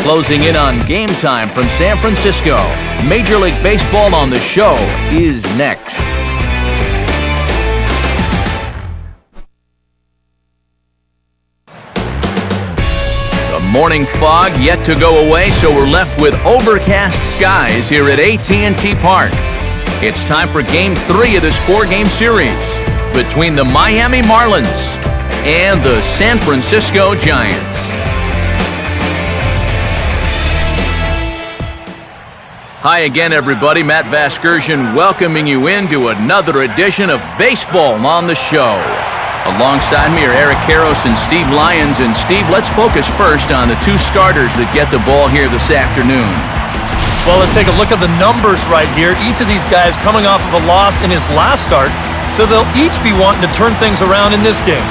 Closing in on game time from San Francisco. Major League Baseball on the show is next. The morning fog yet to go away, so we're left with overcast skies here at AT&T Park. It's time for Game 3 of this 4-game series between the Miami Marlins and the San Francisco Giants. Hi again, everybody. Matt Vasgersian welcoming you into another edition of Baseball on the Show. Alongside me are Eric Karros and Steve Lyons. And Steve, let's focus first on the two starters that get the ball here this afternoon. Well, let's take a look at the numbers right here. Each of these guys coming off of a loss in his last start, so they'll each be wanting to turn things around in this game.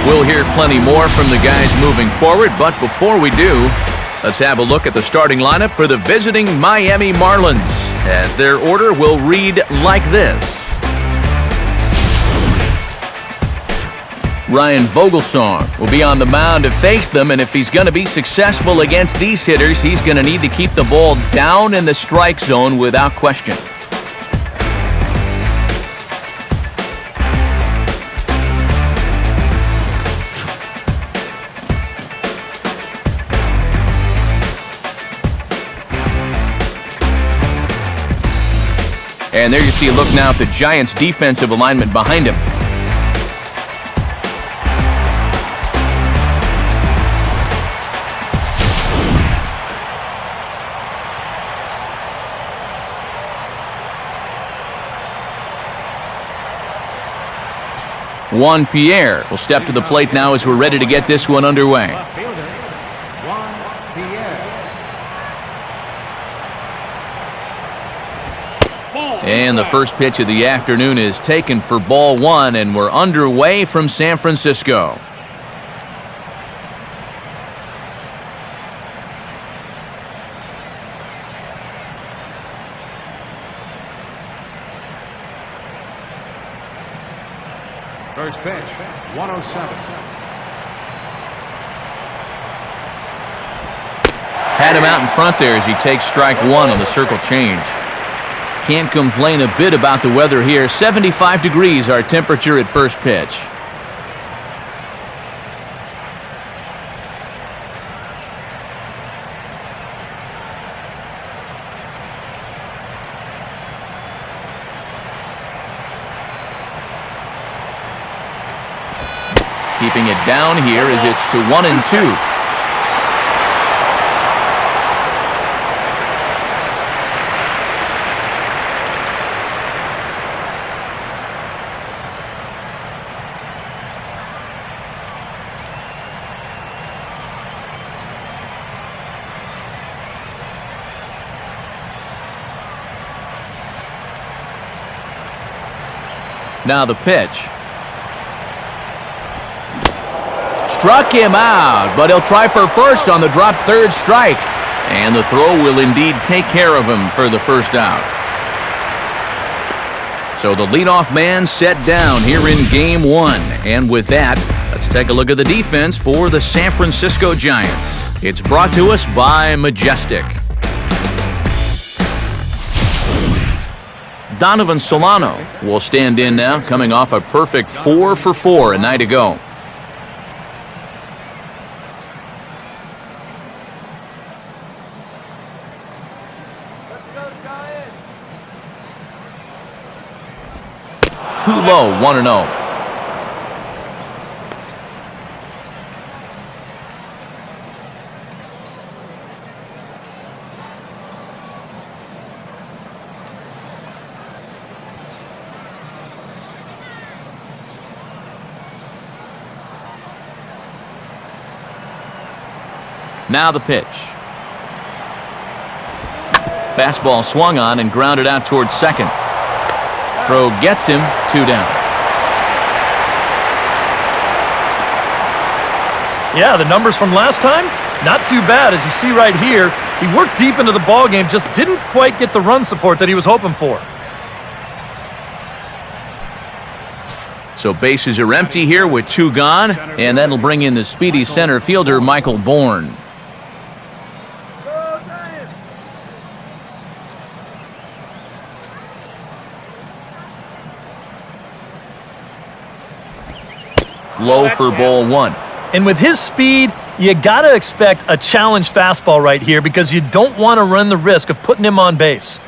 We'll hear plenty more from the guys moving forward, but before we do, let's have a look at the starting lineup for the visiting Miami Marlins, as their order will read like this. Ryan Vogelsong will be on the mound to face them, and if he's going to be successful against these hitters, he's going to need to keep the ball down in the strike zone without question. And there you see a look now at the Giants' defensive alignment behind him. Juan Pierre will step to the plate now as we're ready to get this one underway. And the first pitch of the afternoon is taken for ball one, and we're underway from San Francisco. First pitch, 107. Had him out in front there as he takes strike one on the circle change. Can't complain a bit about the weather here. 75 degrees our temperature at first pitch. Keeping it down here as it's to 1-2. Now the pitch. Struck him out, but he'll try for first on the dropped third strike. And the throw will indeed take care of him for the first out. So the leadoff man set down here in Game 1. And with that, let's take a look at the defense for the San Francisco Giants. It's brought to us by Majestic. Donovan Solano will stand in now, coming off a perfect 4 for 4 a night ago. Too low, 1-0. Now the pitch. Fastball swung on and grounded out towards second. Throw gets him, 2 down. Yeah, the numbers from last time, not too bad. As you see right here, he worked deep into the ball game, just didn't quite get the run support that he was hoping for. So bases are empty here with 2 gone, and that'll bring in the speedy center fielder, Michael Bourne. Low for ball 1. And with his speed, you got to expect a challenge fastball right here because you don't want to run the risk of putting him on base.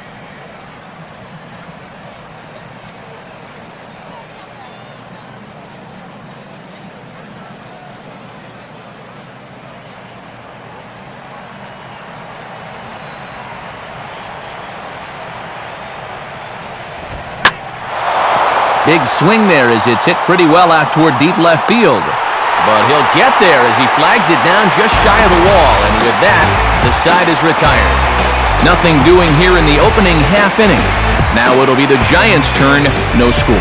Big swing there as it's hit pretty well out toward deep left field. But he'll get there as he flags it down just shy of the wall. And with that, the side is retired. Nothing doing here in the opening half inning. Now it'll be the Giants' turn, no score.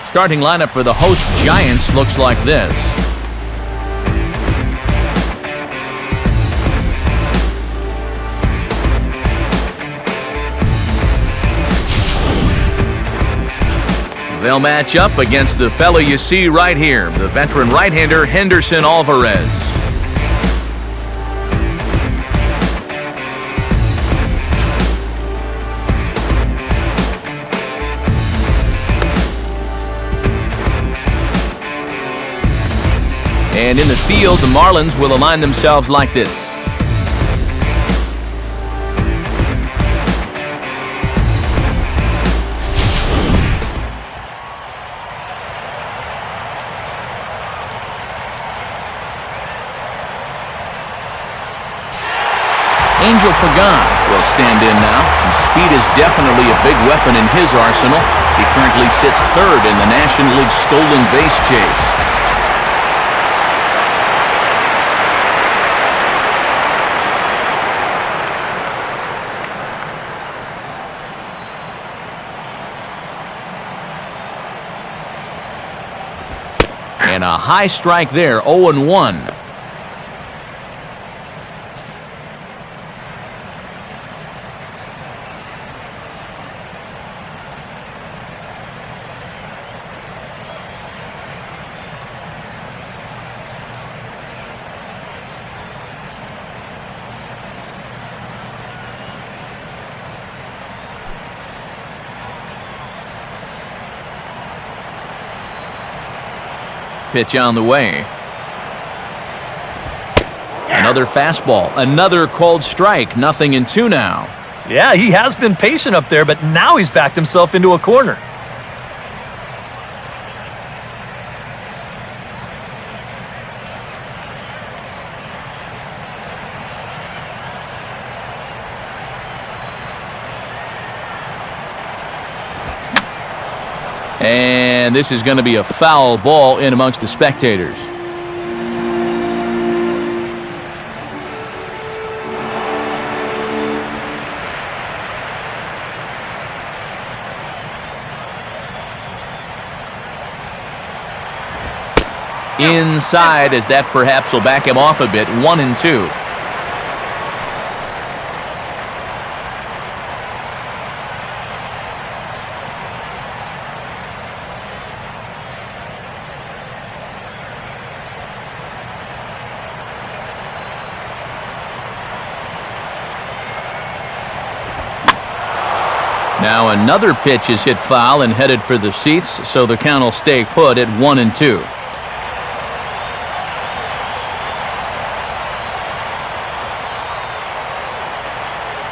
Starting lineup for the host Giants looks like this. They'll match up against the fellow you see right here, the veteran right-hander Henderson Alvarez. And in the field, the Marlins will align themselves like this. Angel Pagan will stand in now. And speed is definitely a big weapon in his arsenal. He currently sits 3rd in the National League stolen base chase. And a high strike there, 0-1. Pitch on the way. Another fastball, another called strike, 0-2 now. Yeah, he has been patient up there, but now he's backed himself into a corner. And this is going to be a foul ball in amongst the spectators. Inside, as that perhaps will back him off a bit, 1-2. Now another pitch is hit foul and headed for the seats, so the count will stay put at 1-2.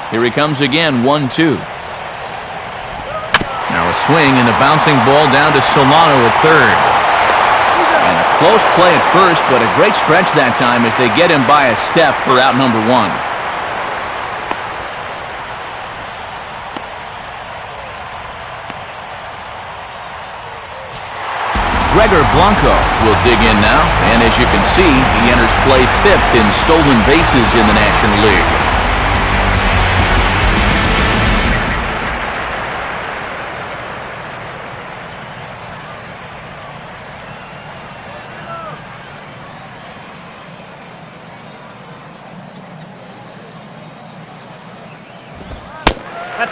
Here he comes again, 1-2. Now a swing and a bouncing ball down to Solano at 3rd. And a close play at first, but a great stretch that time as they get him by a step for out number 1. Gregor Blanco will dig in now, and as you can see, he enters play 5th in stolen bases in the National League.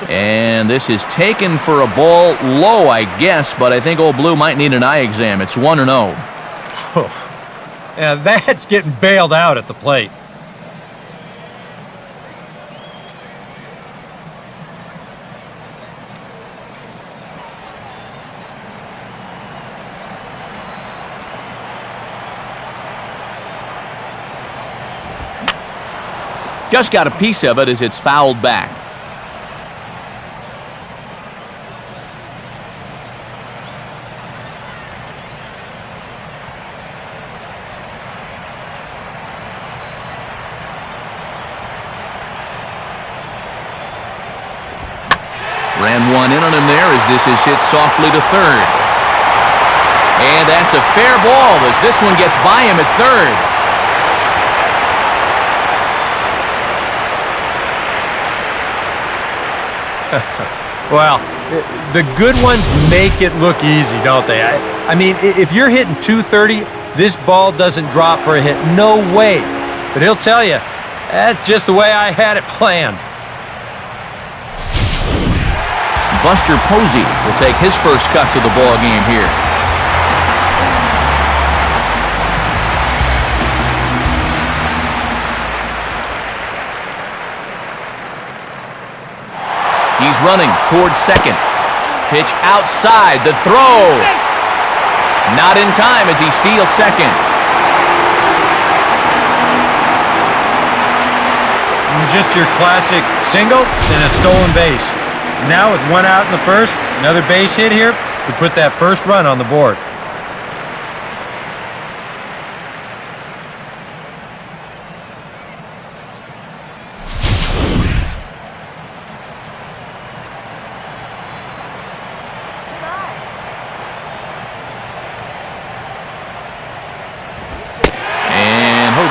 And this is taken for a ball low, I guess, but I think old Blue might need an eye exam. It's 1-0. Yeah, that's getting bailed out at the plate. Just got a piece of it as it's fouled back. Ran one in on him there as this is hit softly to third. And that's a fair ball as this one gets by him at third. Well, the good ones make it look easy, don't they? I mean, if you're hitting 230, this ball doesn't drop for a hit. No way. But he'll tell you, that's just the way I had it planned. Buster Posey will take his first cuts of the ball game here. He's running towards second. Pitch outside. The throw. Not in time as he steals second. Just your classic single and a stolen base. Now with one out in the first, another base hit here to put that first run on the board.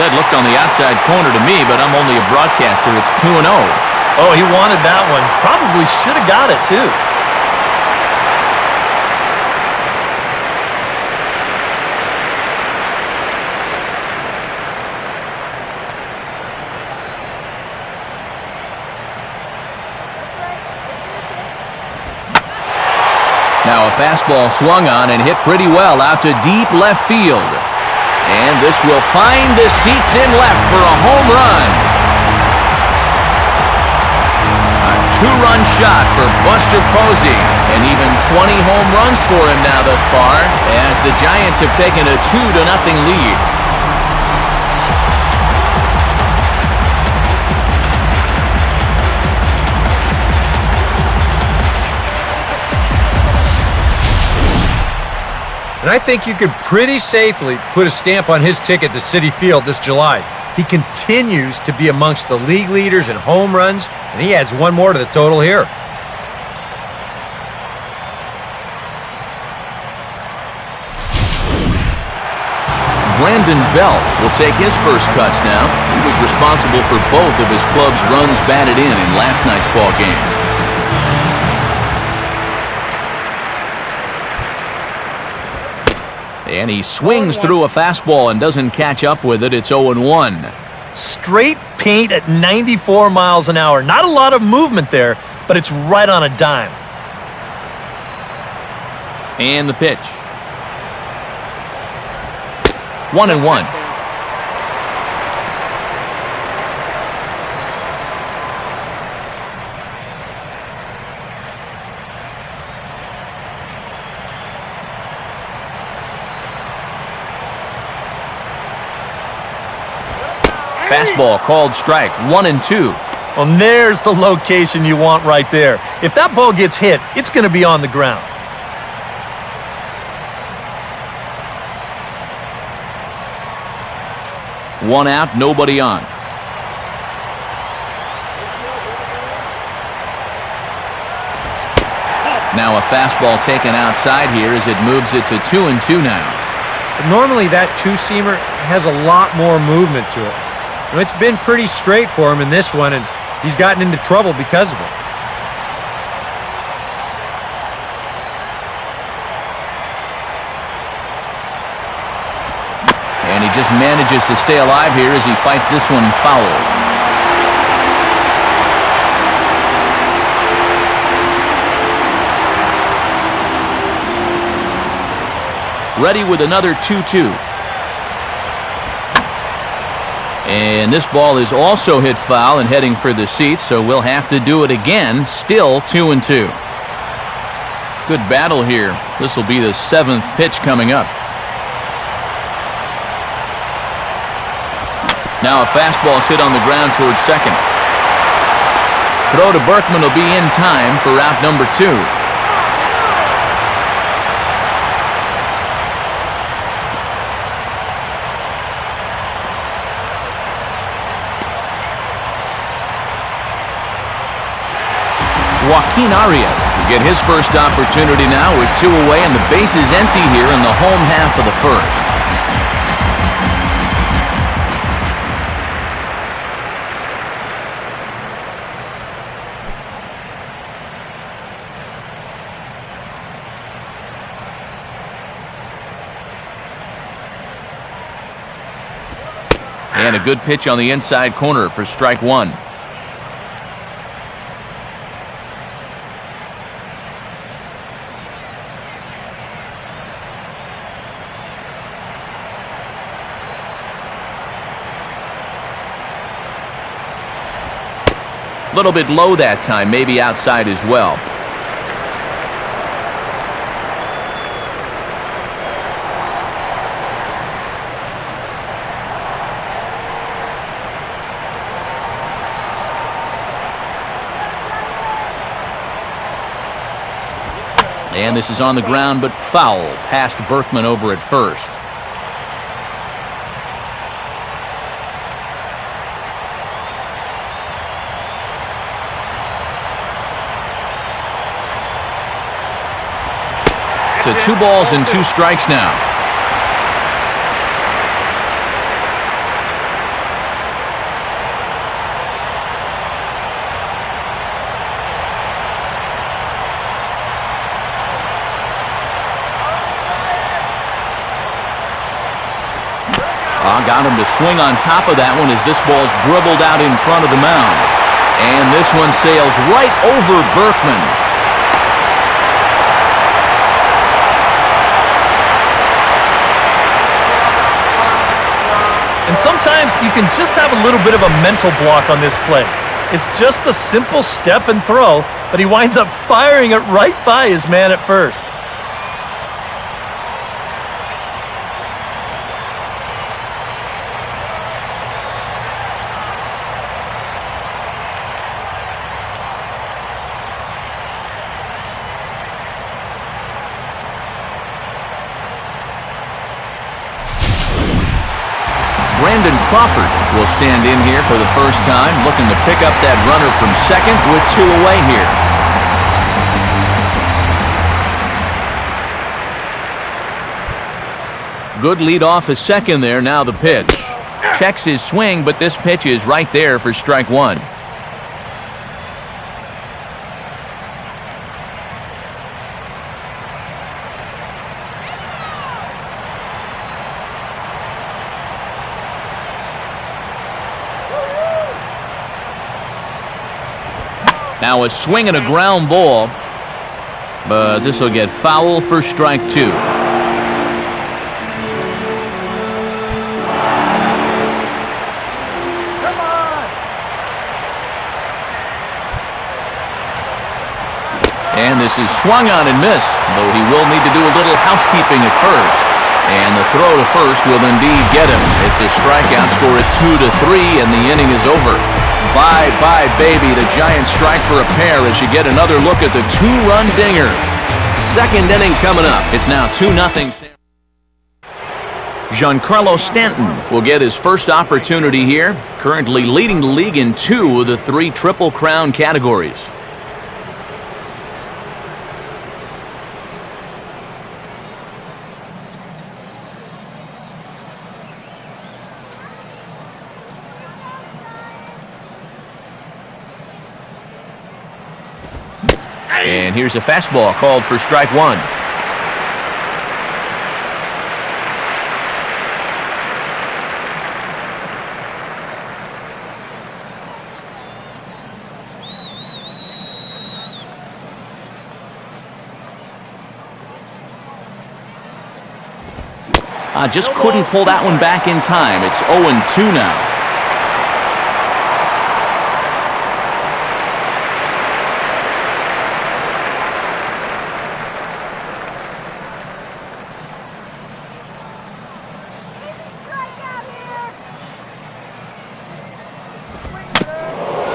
That looked on the outside corner to me, but I'm only a broadcaster. It's 2-0. Oh, he wanted that one. Probably should have got it, too. Now a fastball swung on and hit pretty well out to deep left field. And this will find the seats in left for a home run. A two-run shot for Buster Posey. And even 20 home runs for him now thus far as the Giants have taken a 2-0 lead. And I think you could pretty safely put a stamp on his ticket to Citi Field this July. He continues to be amongst the league leaders in home runs, and he adds one more to the total here. Brandon Belt will take his first cuts now. He was responsible for both of his club's runs batted in last night's ball game. And he swings through a fastball and doesn't catch up with it. It's 0-1. Straight paint at 94 miles an hour. Not a lot of movement there, but it's right on a dime. And the pitch. 1-1. Fastball called strike. 1-2. Well, there's the location you want right there. If that ball gets hit, it's going to be on the ground. One out, nobody on. Now a fastball taken outside here as it moves it to 2-2 now. But normally that two-seamer has a lot more movement to it. It's been pretty straight for him in this one, and he's gotten into trouble because of it. And he just manages to stay alive here as he fights this one foul. ready with another 2-2. And this ball is also hit foul and heading for the seats, so we'll have to do it again. Still 2-2. Good battle here. This will be the 7th pitch coming up. Now a fastball hit on the ground towards second. Throw to Berkman will be in time for out number 2. Joaquin Arias will get his first opportunity now with 2 away, and the base is empty here in the home half of the first. And a good pitch on the inside corner for strike 1. A little bit low that time, maybe outside as well. And this is on the ground, but foul past Berkman over at first. To 2 balls and 2 strikes now. Got him to swing on top of that one as this ball's dribbled out in front of the mound. And this one sails right over Berkman. And sometimes you can just have a little bit of a mental block on this play. It's just a simple step and throw, but he winds up firing it right by his man at first. CRAWFORD will stand in here for the first time, looking to pick up that runner from second with 2 away here. Good lead off a second there. Now the pitch. Checks his swing, but this pitch is right there for strike 1. Now a swing and a ground ball, but this will get foul for strike 2. And this is swung on and missed, though he will need to do a little housekeeping at first. And the throw to first will indeed get him. It's a strikeout, score at 2-3, and the inning is over. Bye-bye, baby. The Giants strike for a pair as you get another look at the 2-run dinger. Second inning coming up. It's now 2-0. Giancarlo Stanton will get his first opportunity here, currently leading the league in 2 of the 3 Triple Crown categories. And here's a fastball called for strike 1. Just couldn't pull that one back in time. It's 0-2 now.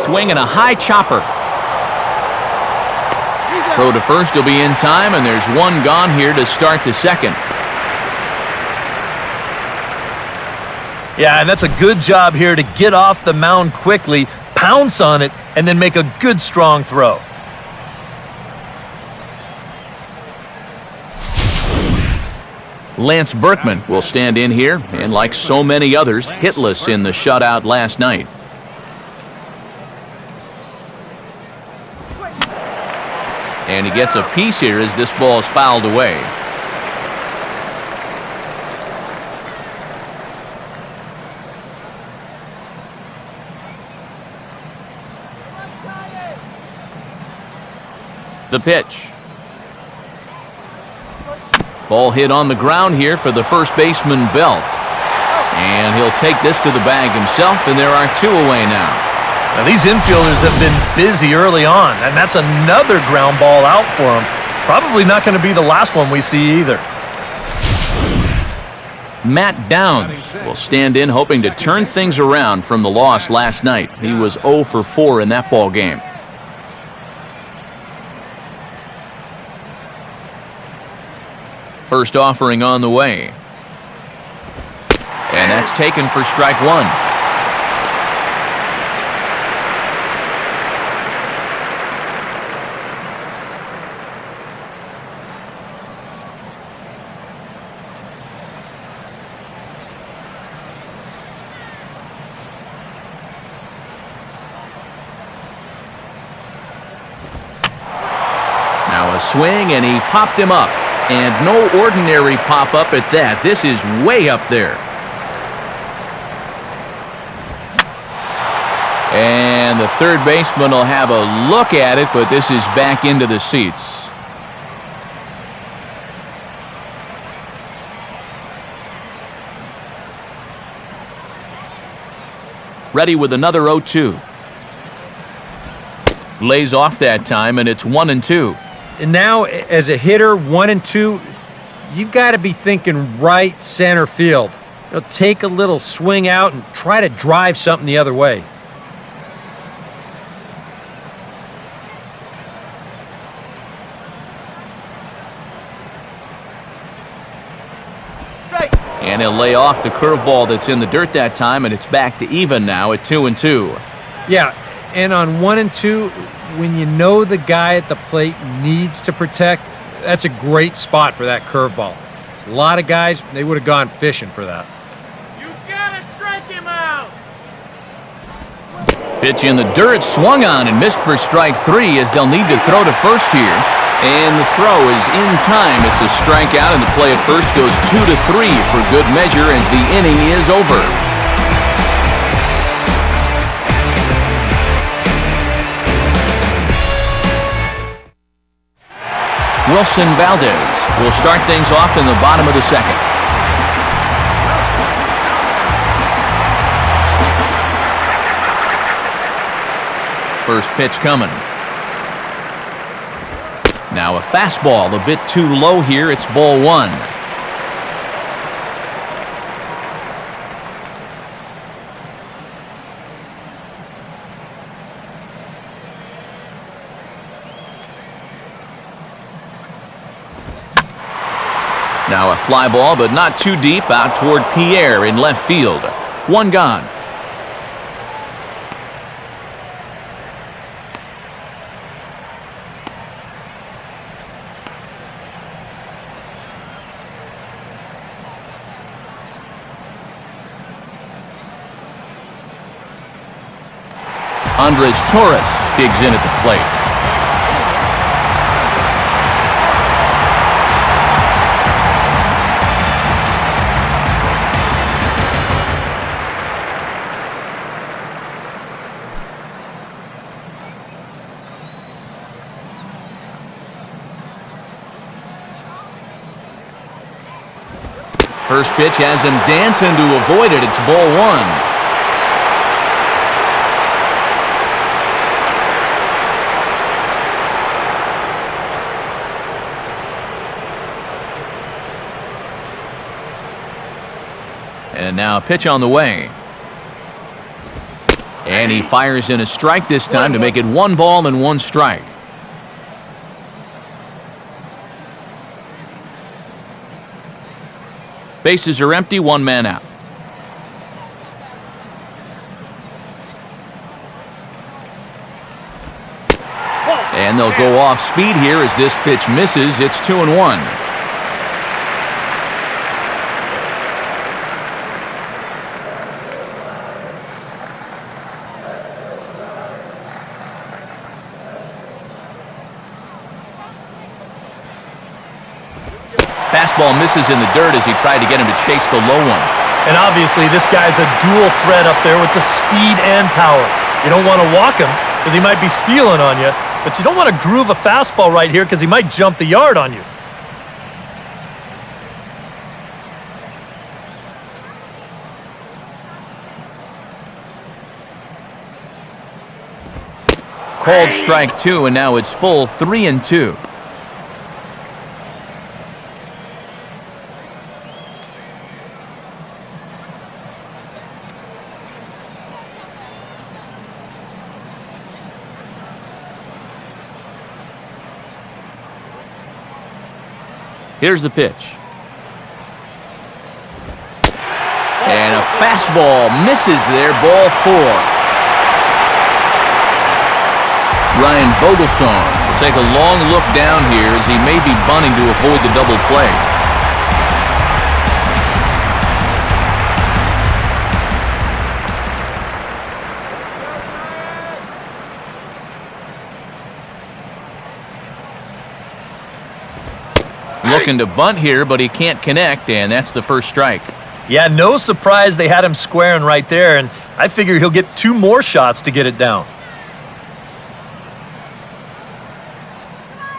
Swing and a high chopper. Throw to first will be in time, and there's one gone here to start the second. Yeah, and that's a good job here to get off the mound quickly, pounce on it, and then make a good strong throw. Lance Berkman will stand in here, and like so many others, hitless in the shutout last night. And he gets a piece here as this ball is fouled away. The pitch. Ball hit on the ground here for the first baseman, Belt. And he'll take this to the bag himself, and there are two away now. Now, these infielders have been busy early on, and that's another ground ball out for them. Probably not going to be the last one we see either. Matt Downs will stand in, hoping to turn things around from the loss last night. He was 0 for 4 in that ball game. First offering on the way. And that's taken for strike one. Now a swing, and he popped him up. And no ordinary pop-up at that. This is way up there. And the third baseman will have a look at it, but this is back into the seats. Ready with another 0-2. Lays off that time, and it's 1-2. And now, as a hitter, 1-2, you've got to be thinking right center field. Take a little swing out and try to drive something the other way. And he'll lay off the curveball that's in the dirt that time, and it's back to even now at 2-2. Yeah, and on 1-2, when you know the guy at the plate needs to protect, that's a great spot for that curveball. A lot of guys, they would have gone fishing for that. You gotta strike him out! Pitch in the dirt, swung on and missed for strike three as they'll need to throw to first here. And the throw is in time. It's a strikeout, and the play at first goes 2-3 for good measure as the inning is over. Wilson Valdez will start things off in the bottom of the second. First pitch coming. Now a fastball a bit too low here. It's ball one. Now a fly ball, but not too deep, out toward Pierre in left field. One gone. Andres Torres digs in at the plate. First pitch has him dancing to avoid it. It's ball one. And now a pitch on the way. And he fires in a strike this time to make it 1 ball and 1 strike. Bases are empty, 1 man out. And they'll go off speed here as this pitch misses. It's 2-1. Fastball misses in the dirt as he tried to get him to chase the low one. And obviously, this guy's a dual threat up there with the speed and power. You don't want to walk him because he might be stealing on you, but you don't want to groove a fastball right here because he might jump the yard on you. Called strike 2, and now it's full 3-2. Here's the pitch. And a fastball misses there, ball 4. Ryan VOGELSONG will take a long look down here as he may be bunting to avoid the double play. Looking to bunt here, but he can't connect, and that's the first strike. Yeah, no surprise they had him squaring right there, and I figure he'll get 2 more shots to get it down.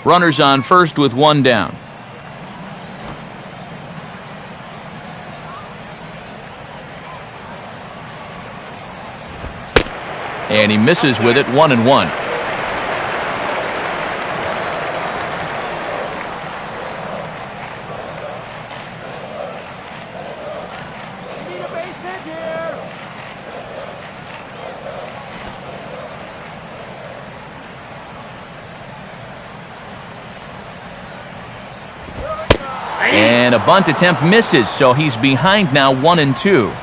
Runners on first with 1 down. And he misses with it, 1-1. And a bunt attempt misses, so he's behind now 1-2.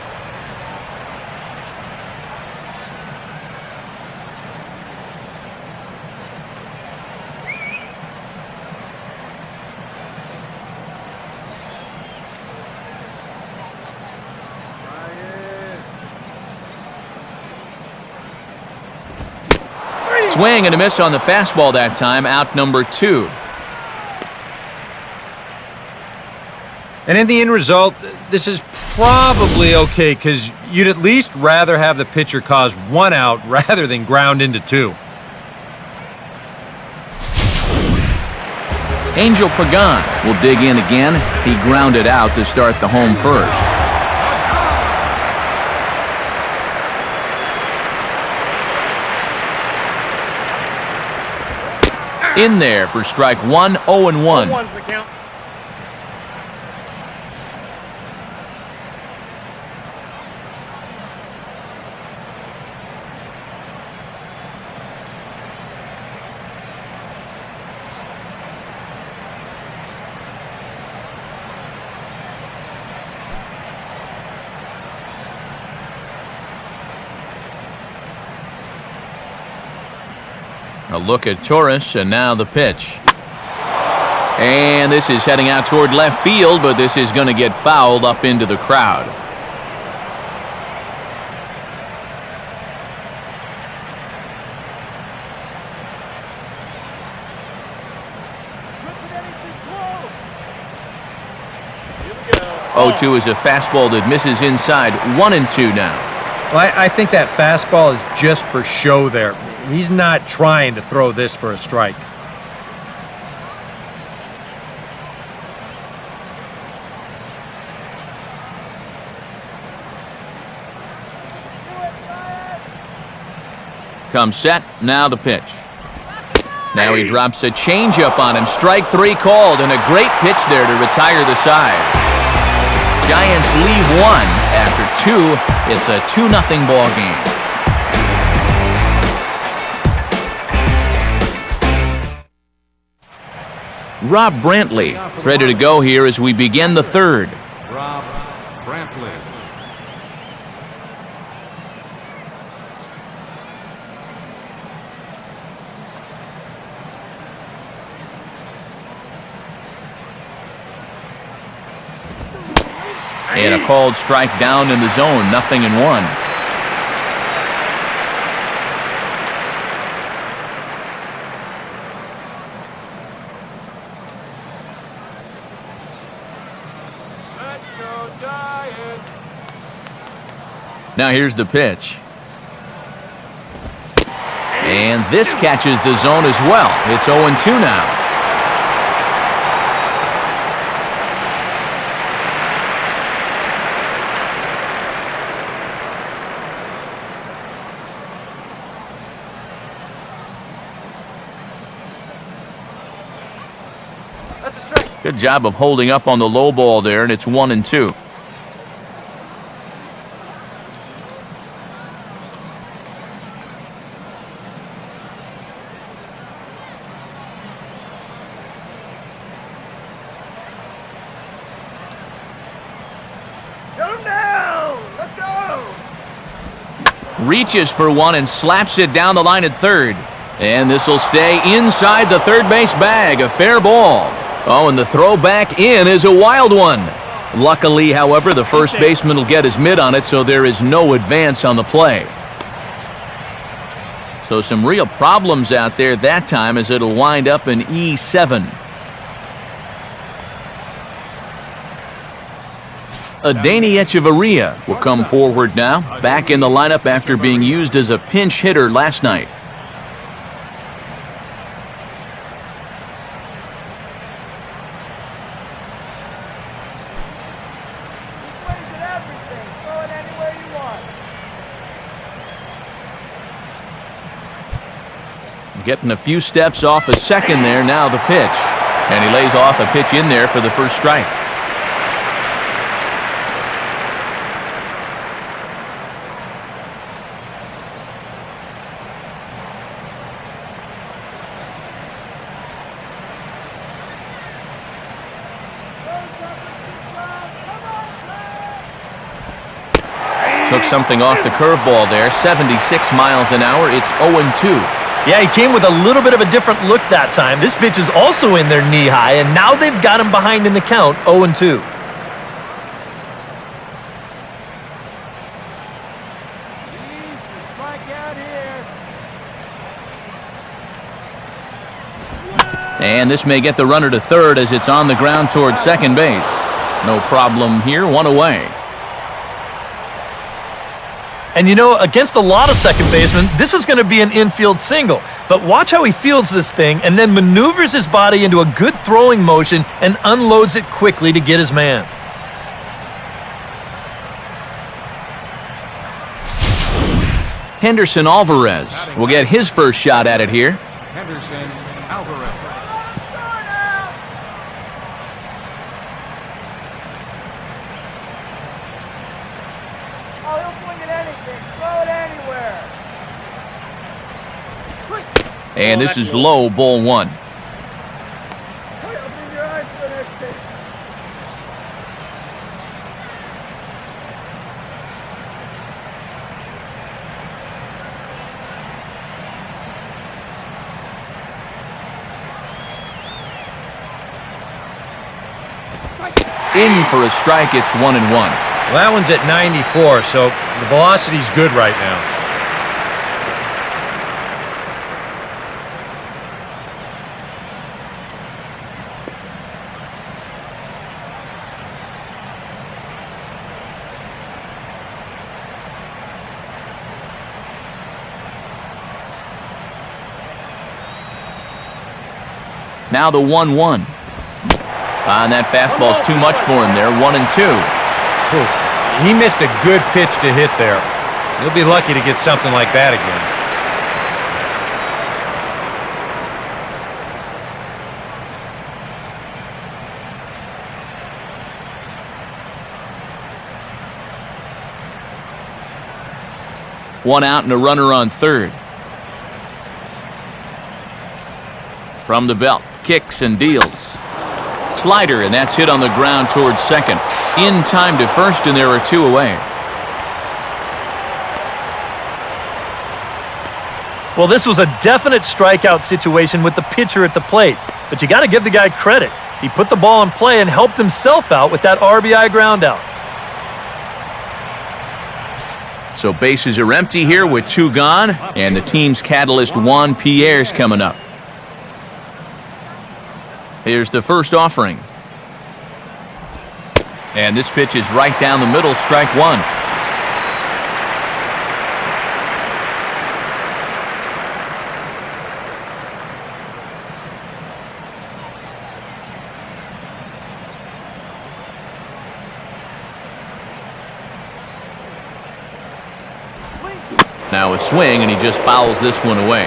Swing and a miss on the fastball that time, out number 2. And in the end result, this is probably okay because you'd at least rather have the pitcher cause 1 out rather than ground into 2. Angel Pagan will dig in again. He grounded out to start the home first. In there for strike 1, 0-1. One's the count. A look at Torres, and now the pitch. And this is heading out toward left field, but this is going to get fouled up into the crowd. Here we go. 0-2 is a fastball that misses inside. 1-2 now. Well, I think that fastball is just for show there. He's not trying to throw this for a strike. Comes set, now the pitch. Now he drops a changeup on him. Strike 3 called, and a great pitch there to retire the side. Giants leave 1 after 2. It's a 2-0 ball game. Rob Brantlly is ready to go here as we begin the 3rd. Rob Brantley. And a called strike down in the zone, 0-1. Let's go, Giants. Now here's the pitch. And this catches the zone as well. It's 0-2 now. Good job of holding up on the low ball there, and it's 1-2. Shut him down. Let's go. Reaches for one and slaps it down the line at third. And this will stay inside the third base bag. A fair ball. Oh, and the throw back in is a wild one. Luckily, however, the first baseman will get his mitt on it, so there is no advance on the play. So some real problems out there that time as it'll wind up in E7. Adeiny Echeverria will come forward now, back in the lineup after being used as a pinch hitter last night. Getting a few steps off a second there, now the pitch. And he lays off a pitch in there for the first strike. Took something off the curveball there, 76 miles an hour. It's 0-2. Yeah, he came with a little bit of a different look that time. This pitch is also in there knee high, and now they've got him behind in the count, 0-2. And this may get the runner to third as it's on the ground towards second base. No problem here, one away. And you know, against a lot of second basemen, this is going to be an infield single. But watch how he fields this thing and then maneuvers his body into a good throwing motion and unloads it quickly to get his man. Henderson Alvarez will get his first shot at it here. Henderson Alvarez. Oh, he'll swing at anything. Throw it anywhere. And this is low, ball one. Open your eyes for the next pitch. In for a strike, it's 1-1. Well, that one's at 94, so the velocity's good right now. Now the 1-1. And that fastball's too much for him there, 1-2. He missed a good pitch to hit there. He'll be lucky to get something like that again. 1 out and a runner on third. From the belt, kicks and deals. Slider, and that's hit on the ground towards second. In time to first, and there are 2 away. Well, this was a definite strikeout situation with the pitcher at the plate, but you got to give the guy credit. He put the ball in play and helped himself out with that RBI ground out. So bases are empty here with 2 gone, and the team's catalyst Juan Pierre's coming up. Here's the first offering. And this pitch is right down the middle, strike 1. Now a swing, and he just fouls this one away.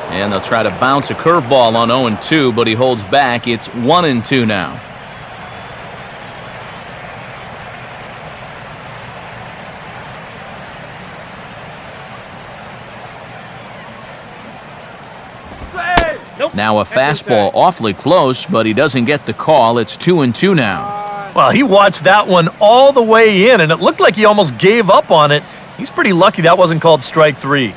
And they'll try to bounce a curveball on 0-2, but he holds back. It's 1-2 now. Now a fastball awfully close, but he doesn't get the call. It's 2-2 now. Well, he watched that one all the way in, and it looked like he almost gave up on it. He's pretty lucky that wasn't called strike 3.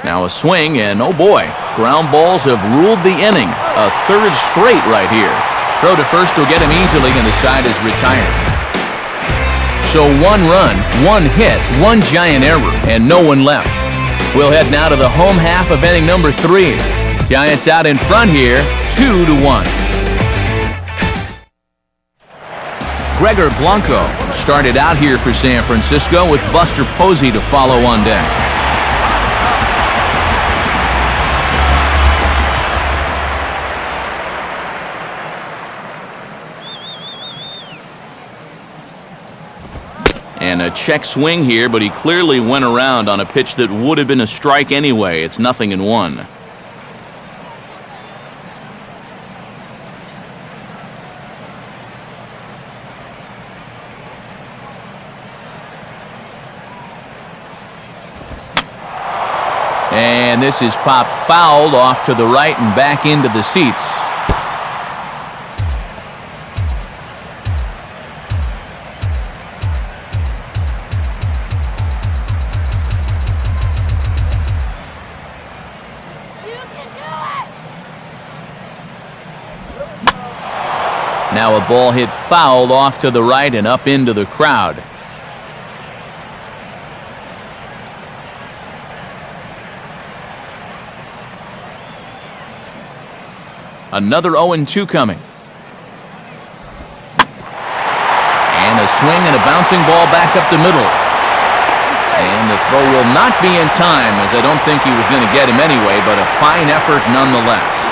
Now a swing, and oh boy, ground balls have ruled the inning. A third straight right here. Throw to first will get him easily, and the side is retired. So 1 run, 1 hit, 1 giant error, and no one left. We'll head now to the home half of inning number 3. Giants out in front here, 2-1. Gregor Blanco started out here for San Francisco with Buster Posey to follow on deck. And a check swing here, but he clearly went around on a pitch that would have been a strike anyway. It's 0-1. And this is popped fouled off to the right and back into the seats. Now a ball hit fouled off to the right and up into the crowd. Another 0-2 coming. And a swing and a bouncing ball back up the middle. And the throw will not be in time, as I don't think he was going to get him anyway, but a fine effort nonetheless.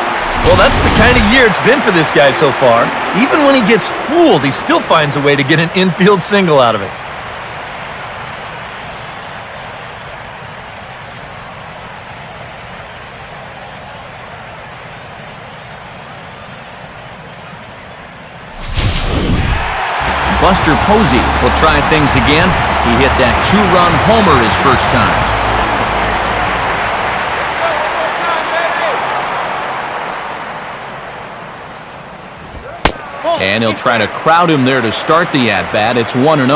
Well, that's the kind of year it's been for this guy so far. Even when he gets fooled, he still finds a way to get an infield single out of it. Buster Posey will try things again. He hit that 2-run homer his first time. And he'll try to crowd him there to start the at-bat. It's 1-0.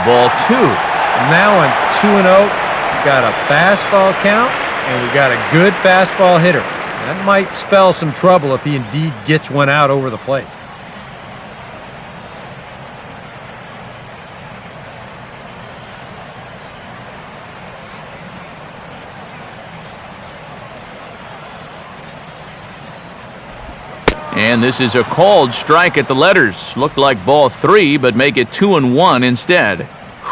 Ball 2. Now on 2-0. Got a fastball count, and we got a good fastball hitter. That might spell some trouble if he indeed gets one out over the plate. And this is a called strike at the letters. Looked like ball 3, but make it 2-1 instead.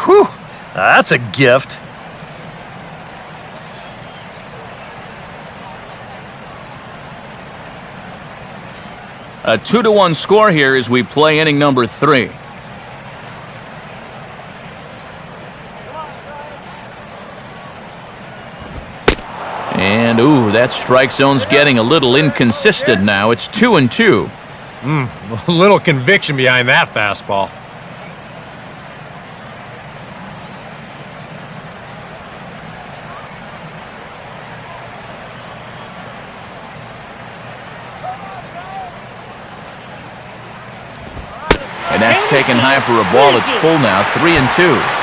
Whew, that's a gift. A 2-1 score here as we play inning number 3. And, ooh, that strike zone's getting a little inconsistent now. It's 2-2. A little conviction behind that fastball. And that's taken high for a ball. It's full now, 3-2.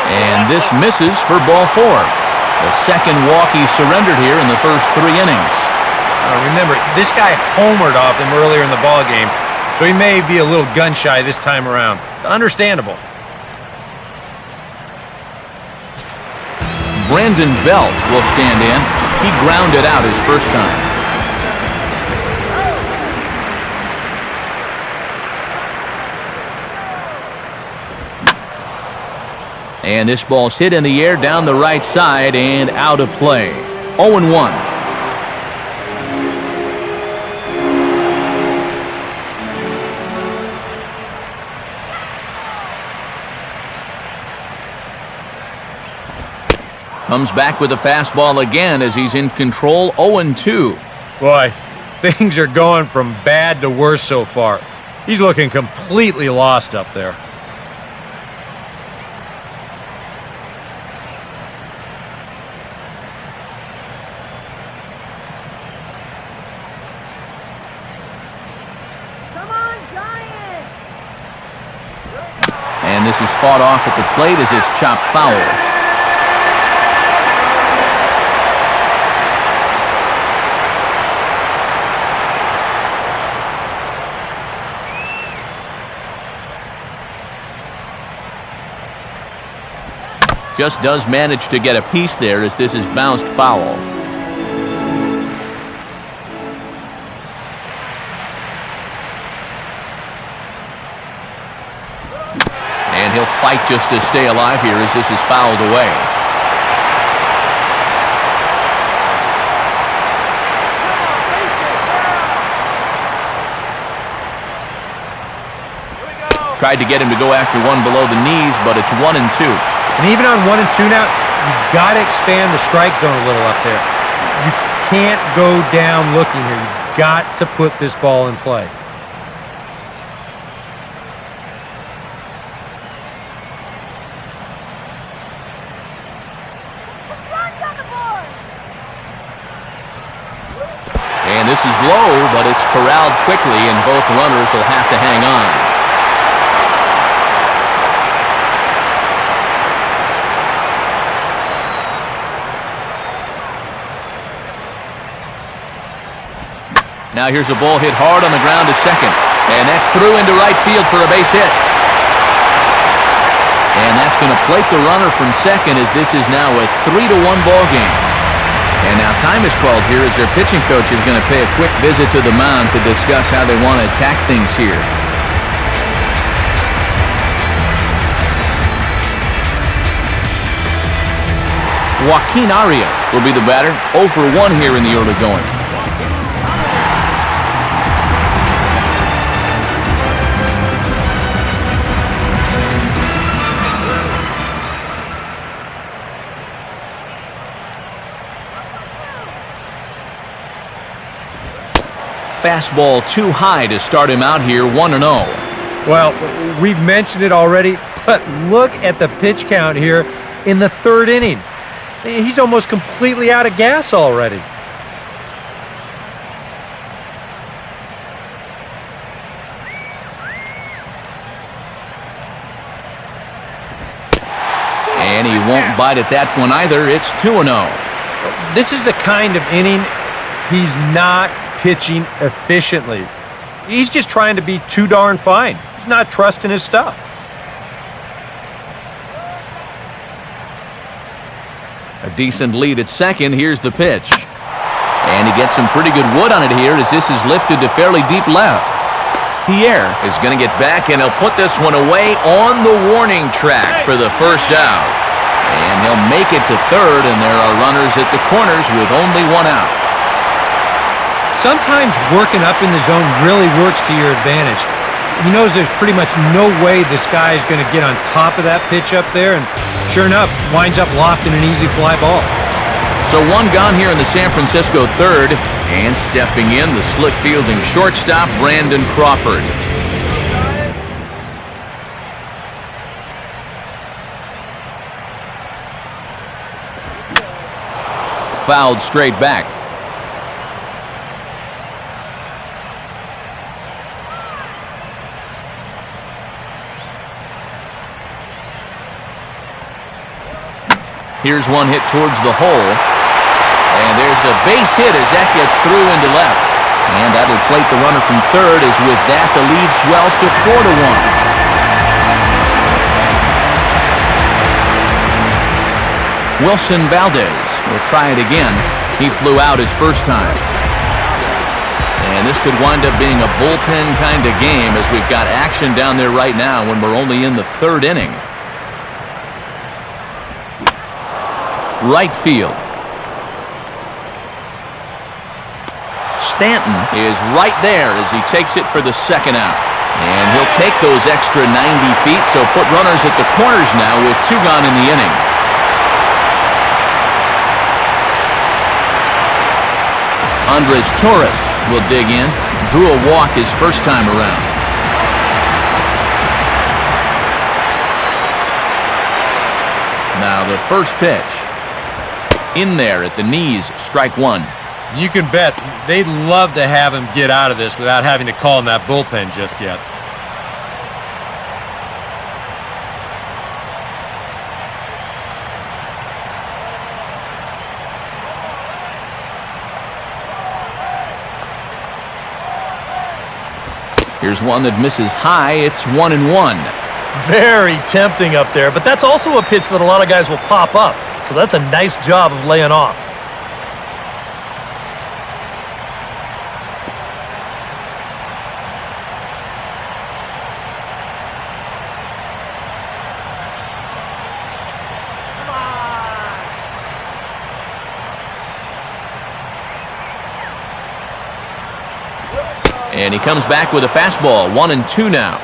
And this misses for ball 4. The second walk he surrendered here in the first 3 innings. Remember, this guy homered off him earlier in the ball game, so he may be a little gun-shy this time around. Understandable. Brandon Belt will stand in. He grounded out his first time. And this ball's hit in the air down the right side and out of play. 0-1. Comes back with a fastball again as he's in control. 0-2. Boy, things are going from bad to worse so far. He's looking completely lost up there. And this is fought off at the plate as it's chopped foul. Just does manage to get a piece there as this is bounced foul. And he'll fight just to stay alive here as this is fouled away. Tried to get him to go after one below the knees, but it's 1-2. And even on 1-2 now, you've got to expand the strike zone a little up there. You can't go down looking here. You've got to put this ball in play. And this is low, but it's corralled quickly, and both runners will have to hang on. Now here's a ball hit hard on the ground to second. And that's through into right field for a base hit. And that's going to plate the runner from second as this is now a 3-1 ball game. And now time is called here as their pitching coach is going to pay a quick visit to the mound to discuss how they want to attack things here. Joaquin Arias will be the batter. 0 for 1 here in the early going. Fastball too high to start him out here, 1-0. Well, we've mentioned it already, but look at the pitch count here in the 3rd inning. He's almost completely out of gas already. And he won't bite at that one either. It's 2-0. This is the kind of inning he's not pitching efficiently. He's just trying to be too darn fine. He's not trusting his stuff. A decent lead at second. Here's the pitch. And he gets some pretty good wood on it here as this is lifted to fairly deep left. Pierre is going to get back, and he'll put this one away on the warning track for the first out. And he'll make it to third, and there are runners at the corners with only one out. Sometimes working up in the zone really works to your advantage. He knows there's pretty much no way this guy is going to get on top of that pitch up there, and sure enough, winds up lofting an easy fly ball. So one gone here in the San Francisco third, and stepping in, the slick fielding shortstop, Brandon Crawford. Fouled straight back. Here's one hit towards the hole. And there's a base hit as that gets through into left. And that'll plate the runner from third, as with that the lead swells to 4-1. Wilson Valdez will try it again. He flew out his first time. And this could wind up being a bullpen kind of game, as we've got action down there right now when we're only in the third inning. Right field. Stanton is right there as he takes it for the second out. And he'll take those extra 90 feet, so put runners at the corners now with 2 gone in the inning. Andres Torres will dig in. Drew a walk his first time around. Now the first pitch. In there at the knees, strike one. You can bet they'd love to have him get out of this without having to call in that bullpen just yet. Here's one that misses high. It's 1-1. Very tempting up there, but that's also a pitch that a lot of guys will pop up. So that's a nice job of laying off. And he comes back with a fastball. 1-2 now.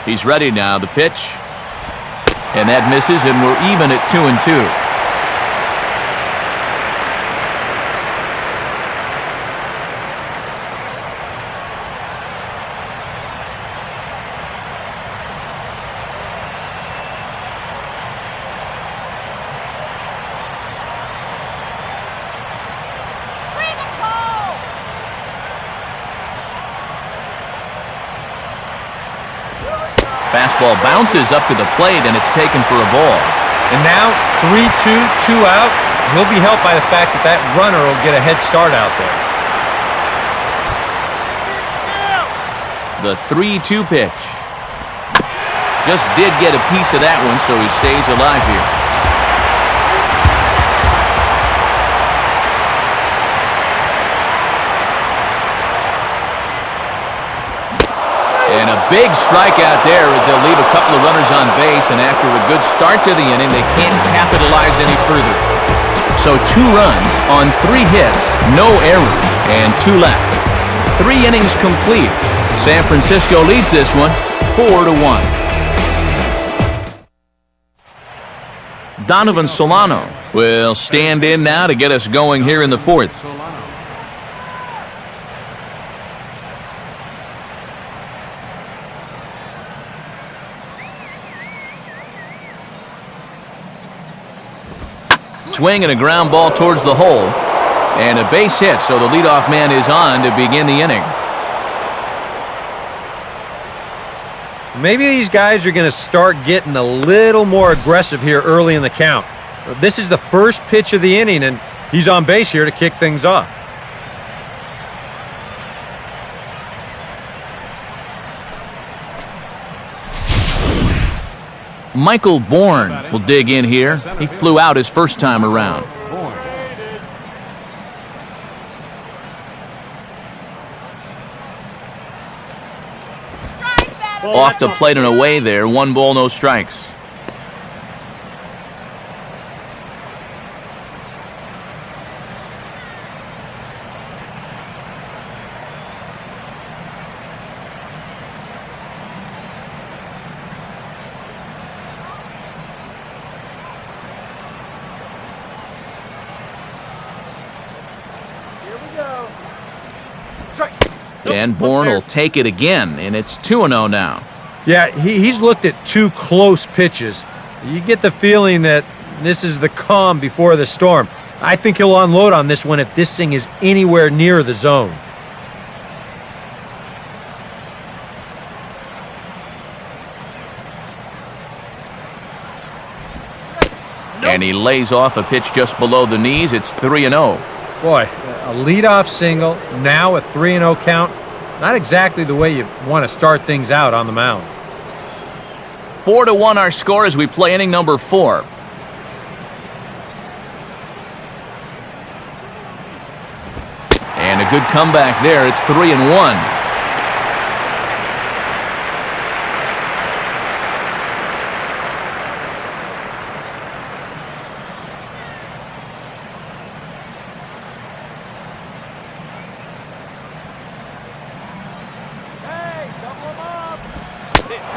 He's ready now. The pitch. And that misses, and we're even at 2-2. Fastball bounces up to the plate, and it's taken for a ball. And now 3-2, 2 out. He'll be helped by the fact that that runner will get a head start out there. The 3-2 pitch. Just did get a piece of that one, so he stays alive here. And a big strikeout there. They'll leave a couple of runners on base, and after a good start to the inning, they can't capitalize any further. So 2 runs on 3 hits, no errors, and 2 left. 3 innings complete. San Francisco leads this one 4-1. Donovan Solano will stand in now to get us going here in the 4th. swing and a ground ball towards the hole. And a base hit, so the leadoff man is on to begin the inning. Maybe these guys are going to start getting a little more aggressive here early in the count. This is the first pitch of the inning, and he's on base here to kick things off. Michael Bourne will dig in here. He flew out his first time around. Off the plate and away there. 1 ball, no strikes. And Bourne will take it again, and it's 2-0 now. Yeah, he's looked at 2 close pitches. You get the feeling that this is the calm before the storm. I think he'll unload on this one if this thing is anywhere near the zone. And he lays off a pitch just below the knees. It's 3-0. Boy, a leadoff single, now a 3-0 count. Not exactly the way you want to start things out on the mound. 4-1 our score as we play inning number 4. And a good comeback there. It's 3-1.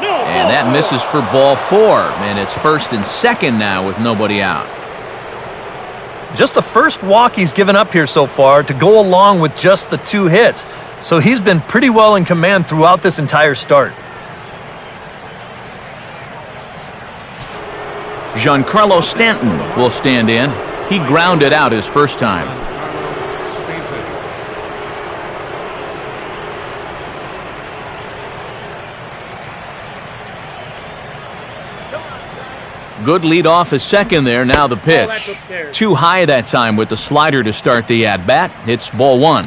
And that misses for ball 4, and it's 1st and 2nd now with nobody out. Just the first walk he's given up here so far to go along with just the 2 hits. So he's been pretty well in command throughout this entire start. Giancarlo Stanton will stand in. He grounded out his first time. Good lead off his second there. Now the pitch. Too high that time with the slider to start the at-bat. It's ball 1.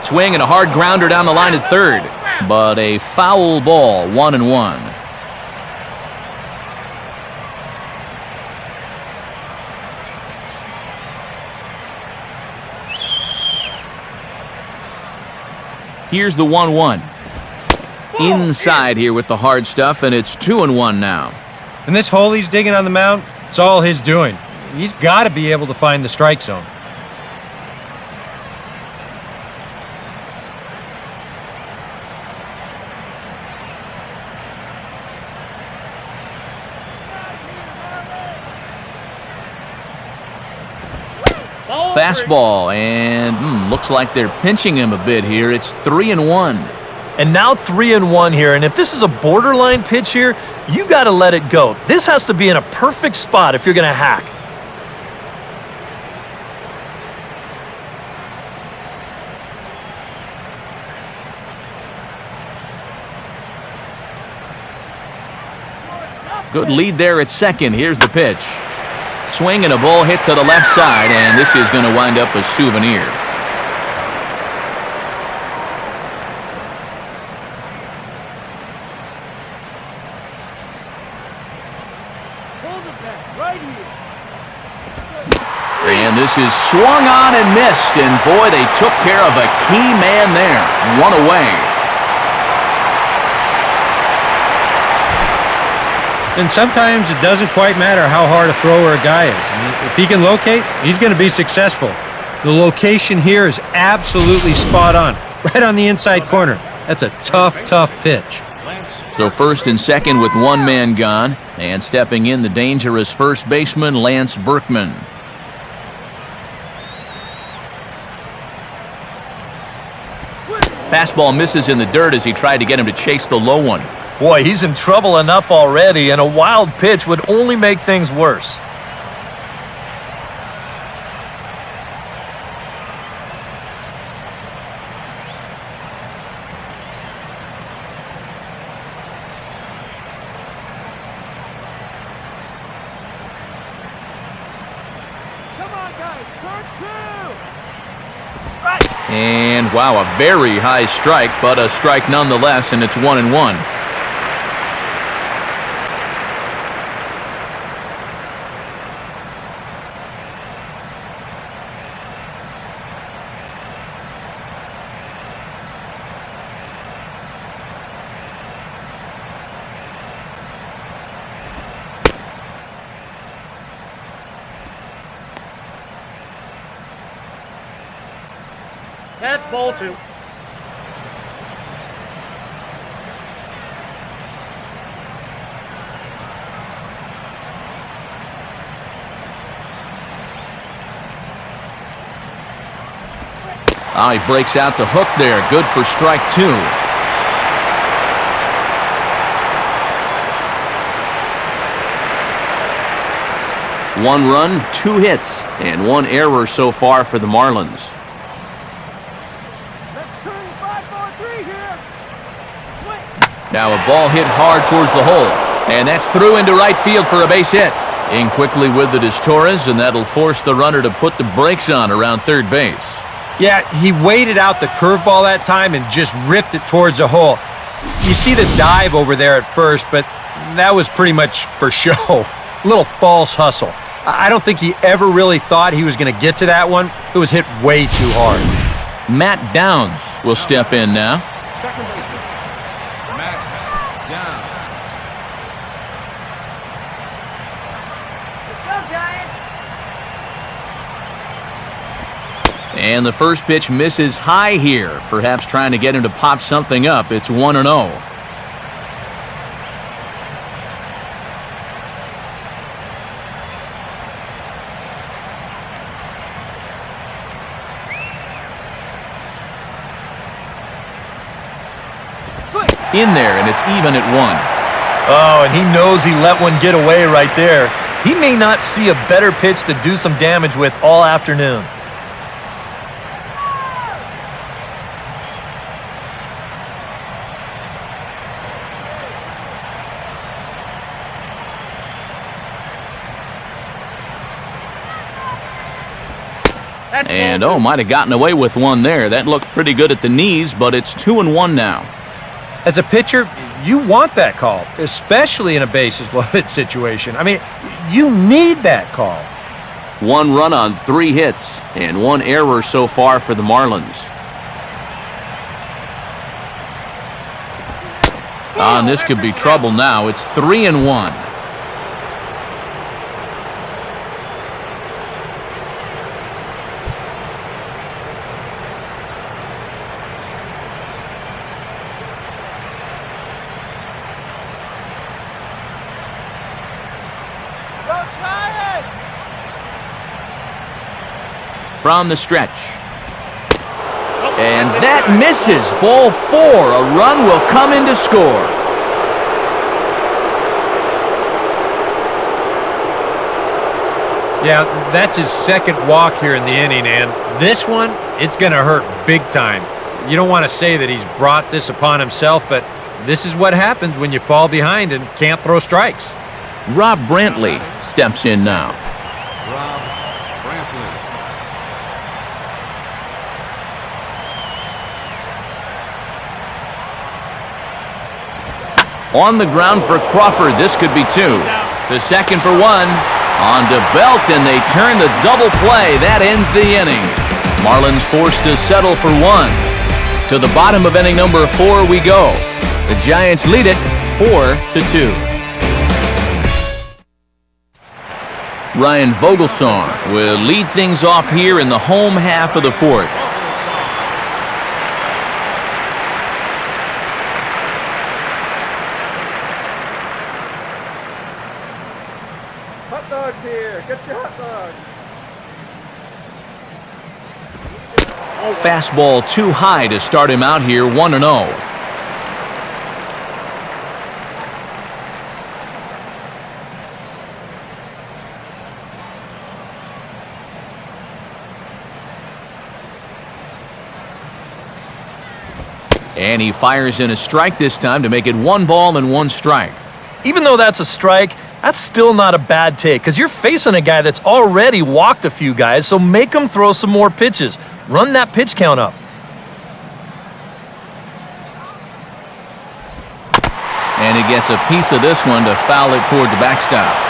Swing and a hard grounder down the line at third. But a foul ball, 1-1. Here's the 1-1. Inside here with the hard stuff, and it's 2-1 now. And this hole he's digging on the mound, it's all his doing. He's got to be able to find the strike zone. Fastball, and looks like they're pinching him a bit here. It's 3-1. And now 3-1 here. And if this is a borderline pitch here, you got to let it go. This has to be in a perfect spot if you're going to hack. Good lead there at second. Here's the pitch. Swing and a ball hit to the left side, and this is going to wind up a souvenir. And this is swung on and missed, and boy, they took care of a key man there. 1 away. And sometimes it doesn't quite matter how hard a thrower a guy is. I mean, if he can locate, he's going to be successful. The location here is absolutely spot on. Right on the inside corner. That's a tough, tough pitch. So first and second with one man gone, and stepping in the dangerous first baseman Lance Berkman. Fastball misses in the dirt as he tried to get him to chase the low one. Boy, he's in trouble enough already, and a wild pitch would only make things worse. Come on, guys. Turn two. And wow, a very high strike, but a strike nonetheless, and it's 1-1. That's ball two. Ah, he breaks out the hook there. Good for strike two. One run, 2 hits, and 1 error so far for the Marlins. Let's turn 5-4-3 here. Now a ball hit hard towards the hole, and that's through into right field for a base hit. In quickly with it is Torres, and that'll force the runner to put the brakes on around third base. Yeah, he waited out the curveball that time and just ripped it towards the hole. You see the dive over there at first, but that was pretty much for show. A little false hustle. I don't think he ever really thought he was going to get to that one. It was hit way too hard. Matt Downs will step in now. Second baseman, Matt Downs. Let's go, Giants. And the first pitch misses high here, perhaps trying to get him to pop something up. It's 1-0. In there, and it's even at 1. Oh, and he knows he let one get away right there. He may not see a better pitch to do some damage with all afternoon. And oh, might have gotten away with one there. That looked pretty good at the knees, but it's 2-1 now. As a pitcher, you want that call, especially in a bases-loaded situation. I mean, you need that call. 1 run on 3 hits, and 1 error so far for the Marlins. And this could be trouble now. It's 3-1. From the stretch. And that misses. Ball 4. A run will come in to score. Yeah, that's his second walk here in the inning, and this one, it's going to hurt big time. You don't want to say that he's brought this upon himself, but this is what happens when you fall behind and can't throw strikes. Rob Brantley steps in now. Rob Brantley. On the ground for Crawford. This could be 2. To second for 1. On to Belt, and they turn the double play. That ends the inning. Marlins forced to settle for 1. To the bottom of inning number 4 we go. The Giants lead it 4-2. Ryan Vogelsong will lead things off here in the home half of the 4th. up here. Good shot, bud. Fastball too high to start him out here, 1-0. And he fires in a strike this time to make it 1 ball and 1 strike. Even though that's a strike, that's still not a bad take because you're facing a guy that's already walked a few guys, so make him throw some more pitches. Run that pitch count up. And he gets a piece of this one to foul it toward the backstop.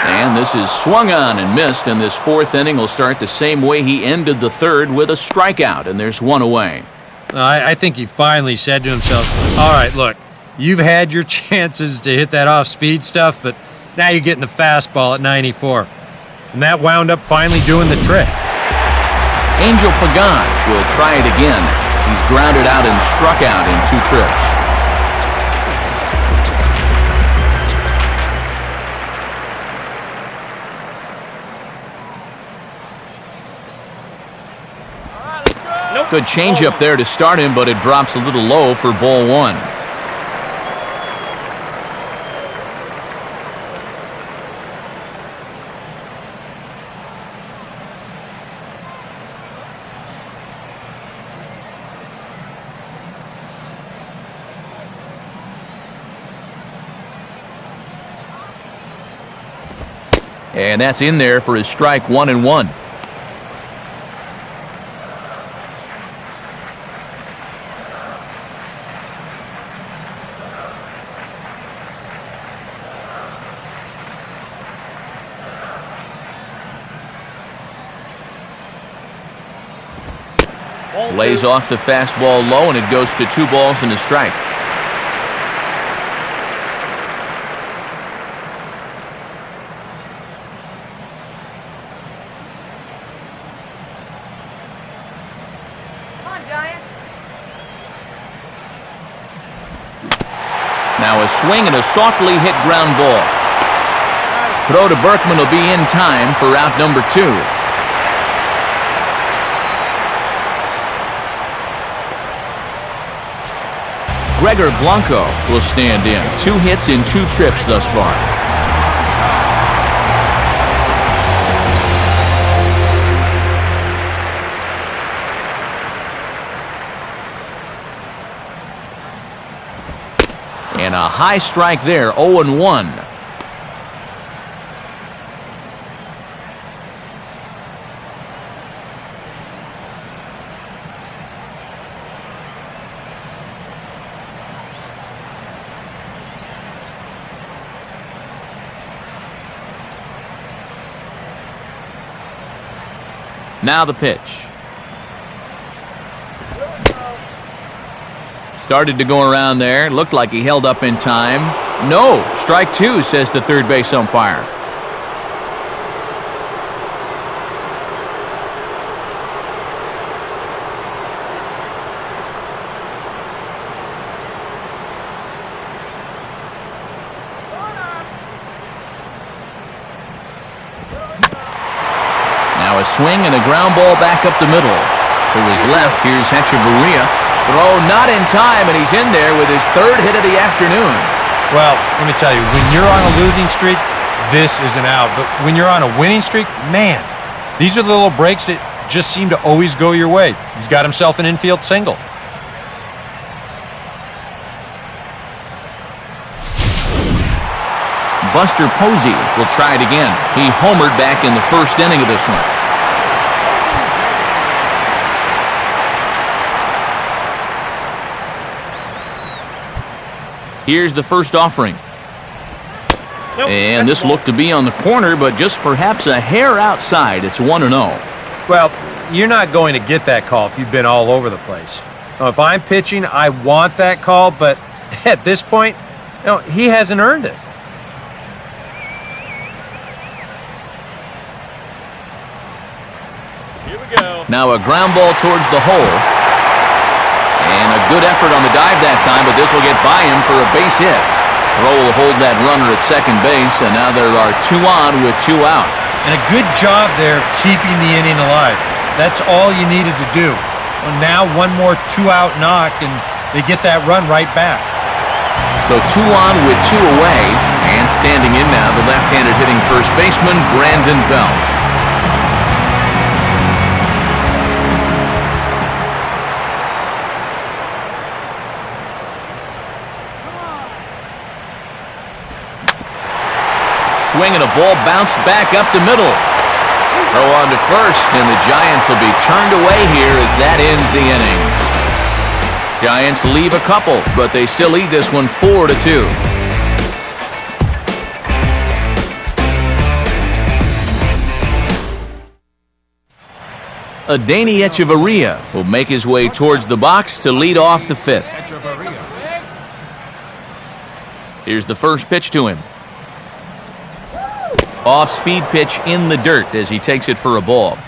And this is swung on and missed, and this 4th inning will start the same way he ended the 3rd with a strikeout, and there's 1 away. I think he finally said to himself, all right, look, you've had your chances to hit that off-speed stuff, but now you're getting the fastball at 94. And that wound up finally doing the trick. Angel Pagan will try it again. He's grounded out and struck out in 2 trips. Good changeup there to start him, but it drops a little low for ball 1. And that's in there for his strike, 1-1. Lays off the fastball low, and it goes to 2 balls and a strike. Come on, Giant. Now a swing and a softly hit ground ball. Throw to Berkman will be in time for out number 2. Gregor Blanco will stand in. 2 hits in 2 trips thus far. And a high strike there, 0-1. Now the pitch. Started to go around there. Looked like he held up in time. No, strike 2, says the third base umpire. Now a swing and a ground ball back up the middle. To his left, here's Hechavarria. Throw not in time, and he's in there with his 3rd hit of the afternoon. Well, let me tell you, when you're on a losing streak, this is an out. But when you're on a winning streak, man, these are the little breaks that just seem to always go your way. He's got himself an infield single. Buster Posey will try it again. He homered back in the 1st inning of this one. Here's the first offering. Nope, And this looked to be on the corner, but just perhaps a hair outside. It's 1-0. Well, you're not going to get that call if you've been all over the place. Now, if I'm pitching, I want that call, but at this point, he hasn't earned it. Now a ground ball towards the hole. And a good effort on the dive that time, but this will get by him for a base hit. Throw will hold that runner at second base, and now there are 2 on with 2 out. And a good job there keeping the inning alive. That's all you needed to do. Well, now one more 2-out knock, and they get that run right back. So 2 on with 2 away, and standing in now, the left-handed hitting first baseman, Brandon Belt. Swing and a ball bounced back up the middle. Throw on to first, and the Giants will be turned away here as that ends the inning. Giants leave a couple, but they still lead this one 4-2. Adeiny Echeverria will make his way towards the box to lead off the 5th. Here's the first pitch to him. Off-speed pitch in the dirt as he takes it for a ball.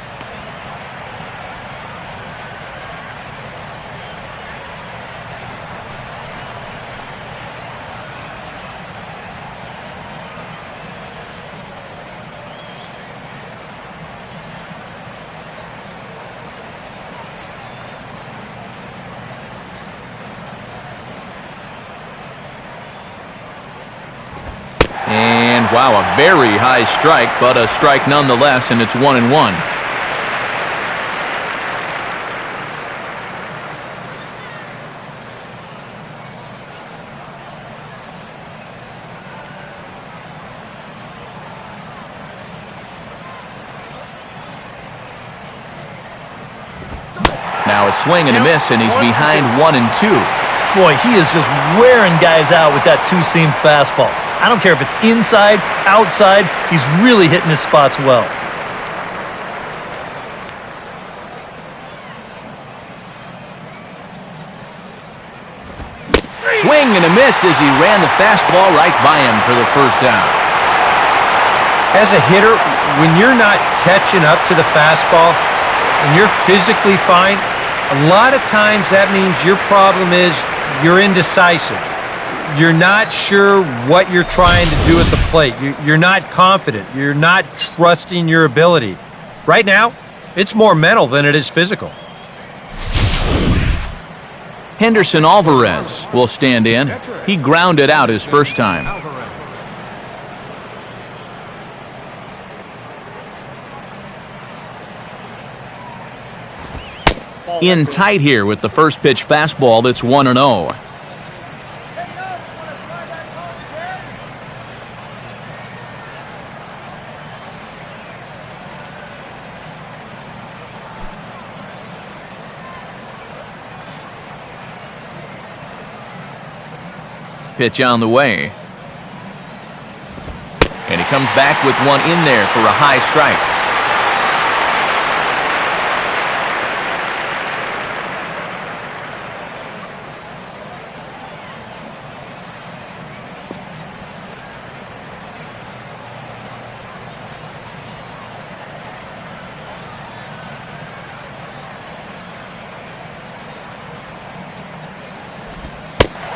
Wow, a very high strike, but a strike nonetheless, and it's 1-1. Now a swing and a miss, and he's behind 1-2. Boy, he is just wearing guys out with that two-seam fastball. I don't care if it's inside, outside, he's really hitting his spots well. Swing and a miss as he ran the fastball right by him for the first down. As a hitter, when you're not catching up to the fastball and you're physically fine, a lot of times that means your problem is you're indecisive. You're not sure what you're trying to do at the plate. You're not confident. You're not trusting your ability. Right now, it's more mental than it is physical. Henderson Alvarez will stand in. He grounded out his first time. In tight here with the first pitch fastball that's 1-0. Pitch on the way. And he comes back with one in there for a high strike.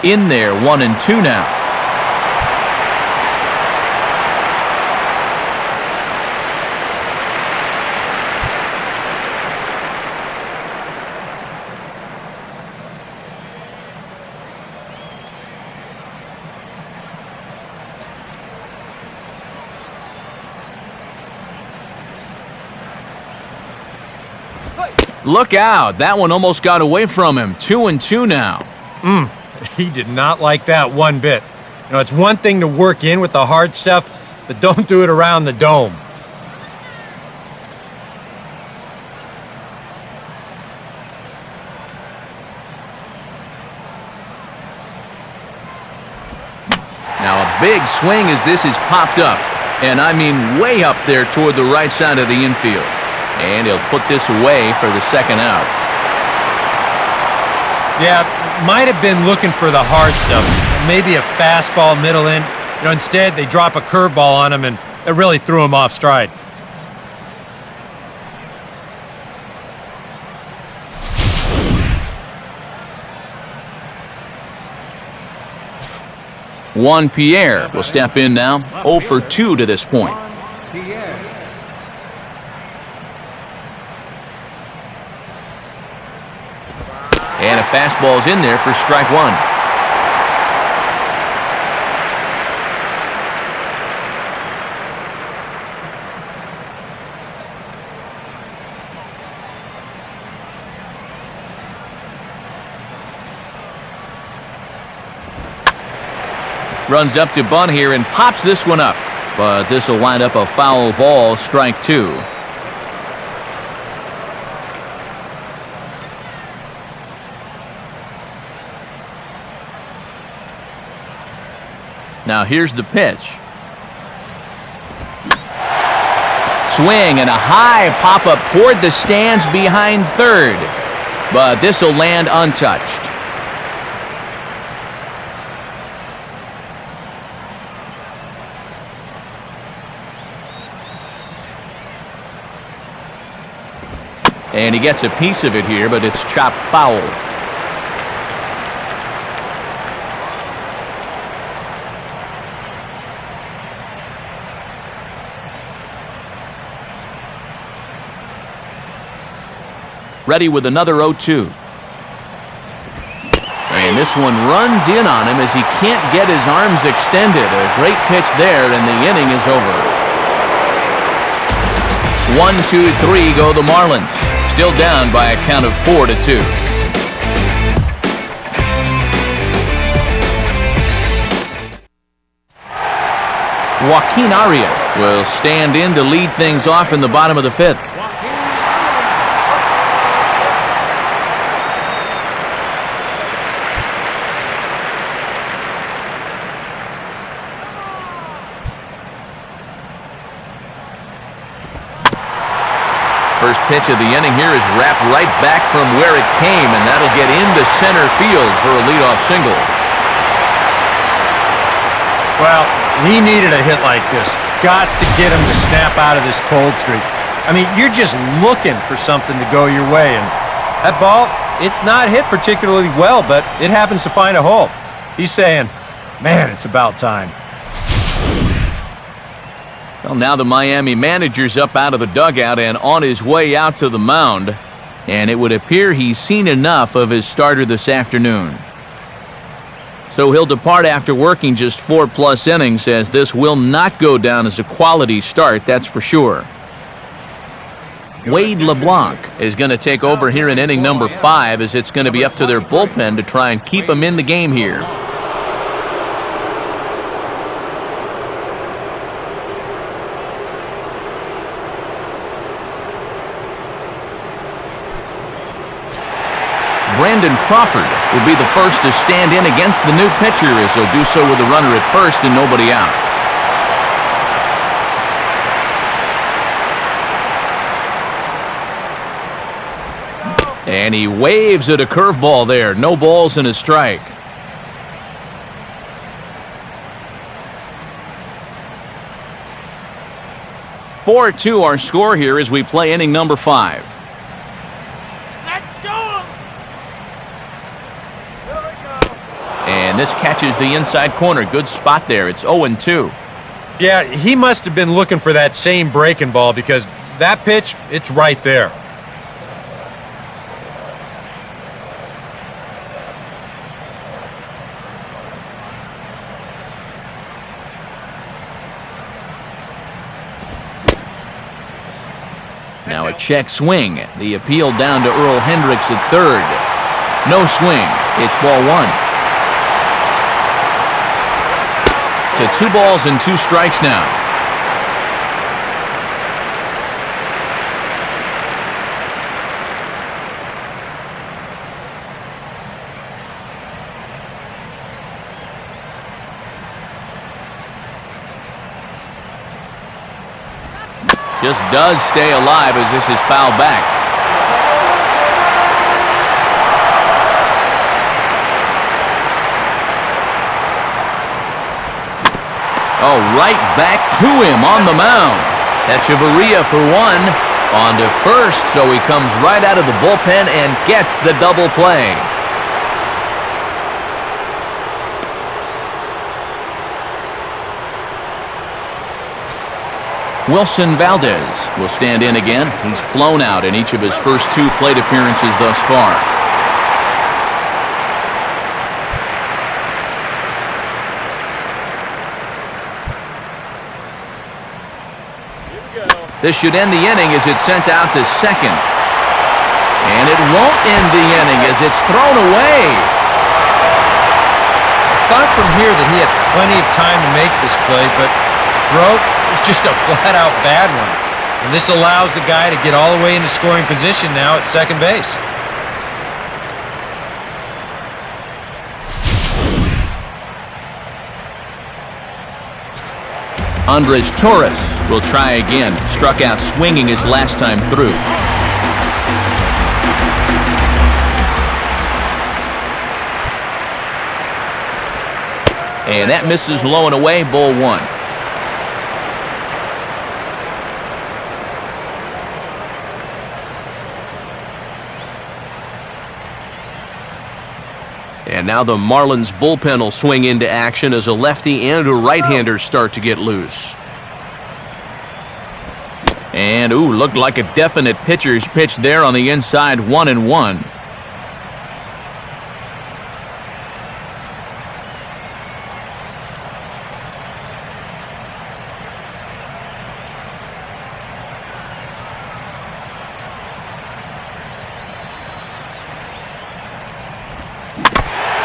In there, 1-2 now. Look out, that one almost got away from him. 2-2 now. He did not like that one bit. You know, it's one thing to work in with the hard stuff, but don't do it around the dome. Now a big swing as this is popped up. And I mean way up there toward the right side of the infield. And he'll put this away for the second out. Yeah, might have been looking for the hard stuff. Maybe a fastball middle in. You know, instead, they drop a curveball on him, and it really threw him off stride. Juan Pierre will step in now, 0 for 2 to this point. Pierre. And a fastball's in there for strike 1. Runs up to bunt here and pops this one up. But this will wind up a foul ball, strike 2. Now here's the pitch. Swing and a high pop-up toward the stands behind third. But this will land untouched. And he gets a piece of it here, but it's chopped foul. Ready with another 0-2. And this one runs in on him as he can't get his arms extended. A great pitch there, and the inning is over. 1-2-3 go the Marlins. Still down by a count of 4-2. Joaquin Arias will stand in to lead things off in the bottom of the 5th. First pitch of the inning here is wrapped right back from where it came, and that'll get into center field for a leadoff single. Well, he needed a hit like this. Got to get him to snap out of this cold streak. I mean, you're just looking for something to go your way, and that ball, it's not hit particularly well, but it happens to find a hole. He's saying, man, it's about time. Well, now the Miami manager's up out of the dugout and on his way out to the mound. And it would appear he's seen enough of his starter this afternoon. So he'll depart after working just 4+ innings, as this will not go down as a quality start, that's for sure. Wade LeBlanc is going to take over here in inning number 5, as it's going to be up to their bullpen to try and keep him in the game here. Brandon Crawford will be the first to stand in against the new pitcher, as he'll do so with a runner at first and nobody out. And he waves at a curveball there. No balls and a strike. (4-2) our score here as we play inning number 5. And this catches the inside corner. Good spot there. It's 0-2. Yeah, he must have been looking for that same breaking ball, because that pitch, it's right there. Now a check swing. The appeal down to Earl Hendricks at third. No swing. It's ball 1. To 2 balls and 2 strikes now. Just does stay alive as this is fouled back. Oh, right back to him on the mound. Echeverria for 1. On to first, so he comes right out of the bullpen and gets the double play. Wilson Valdez will stand in again. He's flown out in each of his first 2 plate appearances thus far. This should end the inning as it's sent out to second. And it won't end the inning as it's thrown away. I thought from here that he had plenty of time to make this play, but throw is just a flat-out bad one. And this allows the guy to get all the way into scoring position now at second base. Andres Torres will try again. Struck out swinging his last time through. And that misses low and away, ball 1. And now the Marlins bullpen will swing into action as a lefty and a right-hander start to get loose. And, ooh, looked like a definite pitcher's pitch there on the inside, 1-1.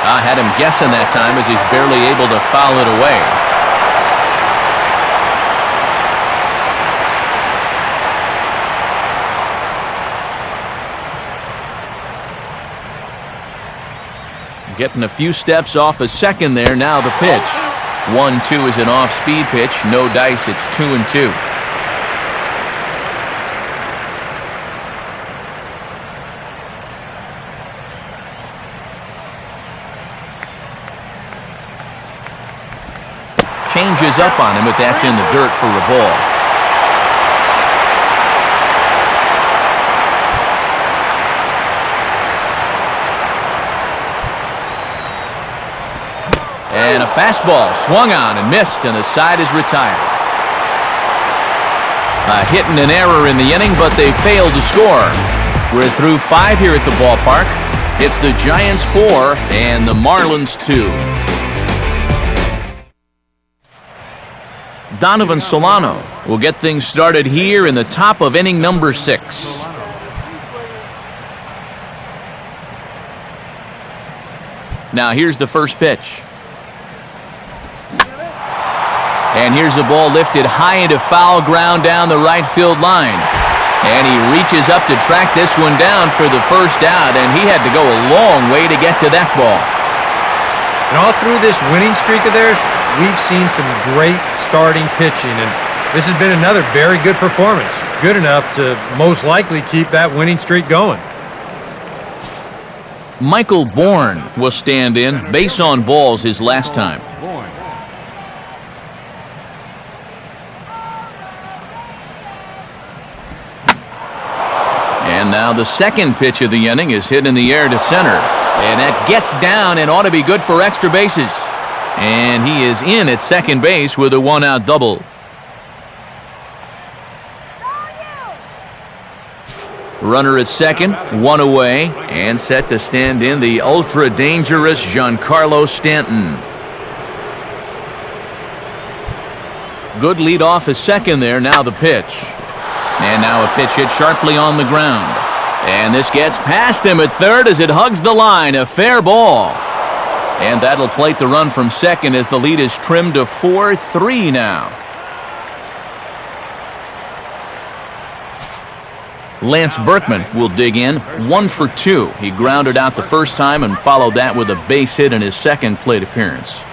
I had him guessing that time as he's barely able to foul it away. Getting a few steps off a second there. Now the pitch. 1-2 is an off-speed pitch. No dice. It's 2-2. Changes up on him, but that's in the dirt for a ball. And a fastball swung on and missed, and the side is retired. A hit and an error in the inning, but they failed to score. We're through 5 here at the ballpark. It's the Giants 4 and the Marlins 2. Donovan Solano will get things started here in the top of inning number 6. Now here's the first pitch. And here's the ball lifted high into foul ground down the right field line. And he reaches up to track this one down for the first out, and he had to go a long way to get to that ball. And all through this winning streak of theirs, we've seen some great starting pitching, and this has been another very good performance. Good enough to most likely keep that winning streak going. Michael Bourne will stand in. Base on balls his last time. And now the second pitch of the inning is hit in the air to center. And that gets down and ought to be good for extra bases. And he is in at second base with a 1-out double. Runner at second, 1 away, and set to stand in the ultra-dangerous Giancarlo Stanton. Good lead off at second there. Now the pitch. And now a pitch hit sharply on the ground. And this gets past him at third as it hugs the line. A fair ball. And that'll plate the run from second as the lead is trimmed to 4-3 now. Lance Berkman will dig in, 1 for 2. He grounded out the first time and followed that with a base hit in his second plate appearance.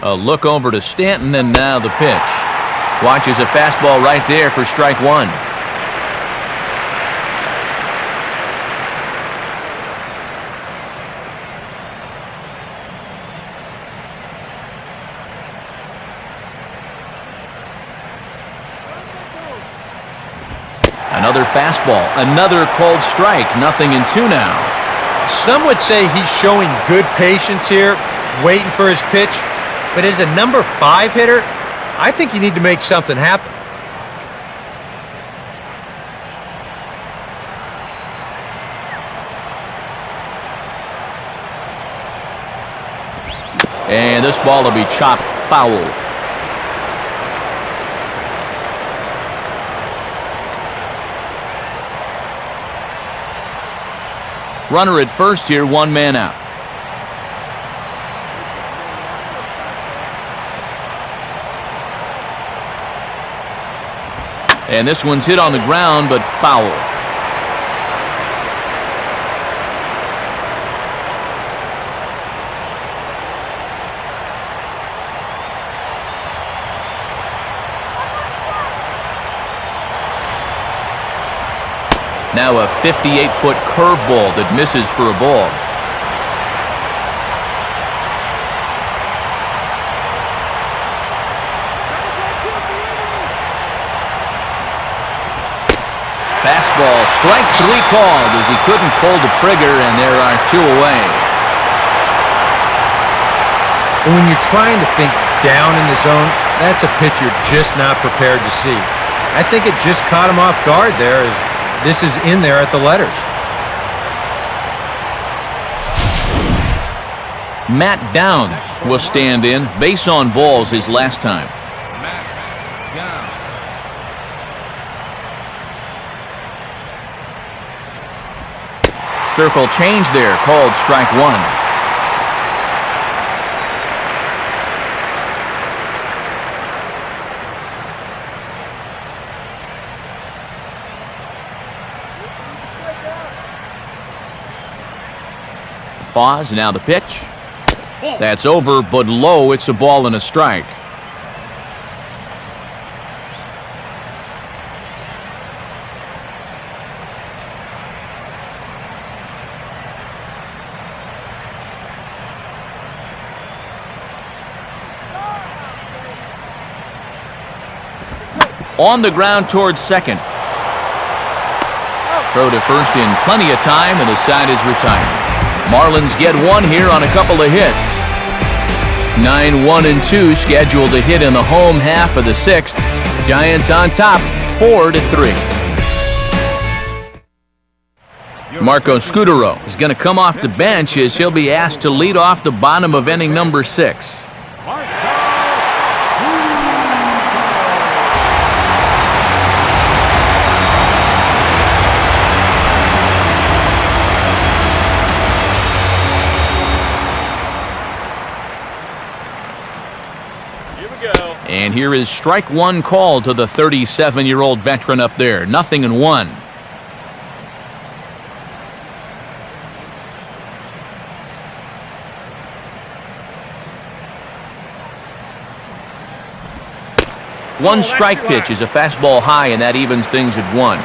A look over to Stanton, and now the pitch. Watches a fastball right there for strike 1. Another fastball, another called strike, 0-2 now. Some would say he's showing good patience here. waiting for his pitch. But as a number 5 hitter, I think you need to make something happen. And this ball will be chopped foul. Runner at first here, 1 man out. And this one's hit on the ground, but foul. Now a 58-foot curveball that misses for a ball. Fastball, strike 3 called as he couldn't pull the trigger, and there are 2 away. And when you're trying to think down in the zone, that's a pitch you're just not prepared to see. I think it just caught him off guard there as this is in there at the letters. Matt Downs will stand in. Base on balls his last time. Matt down. Circle change there, called strike 1. Pause, now the pitch. That's over, but low. It's a ball and a strike. On the ground towards second. Throw to first in plenty of time, and the side is retired. Marlins get 1 here on a couple of hits. 9-1-2 scheduled to hit in the home half of the 6th. Giants on top, 4-3. Marco Scudero is going to come off the bench as he'll be asked to lead off the bottom of inning number 6. And here is strike 1 called to the 37-year-old veteran up there. 0-1. One strike pitch is a fastball high, and that evens things at 1.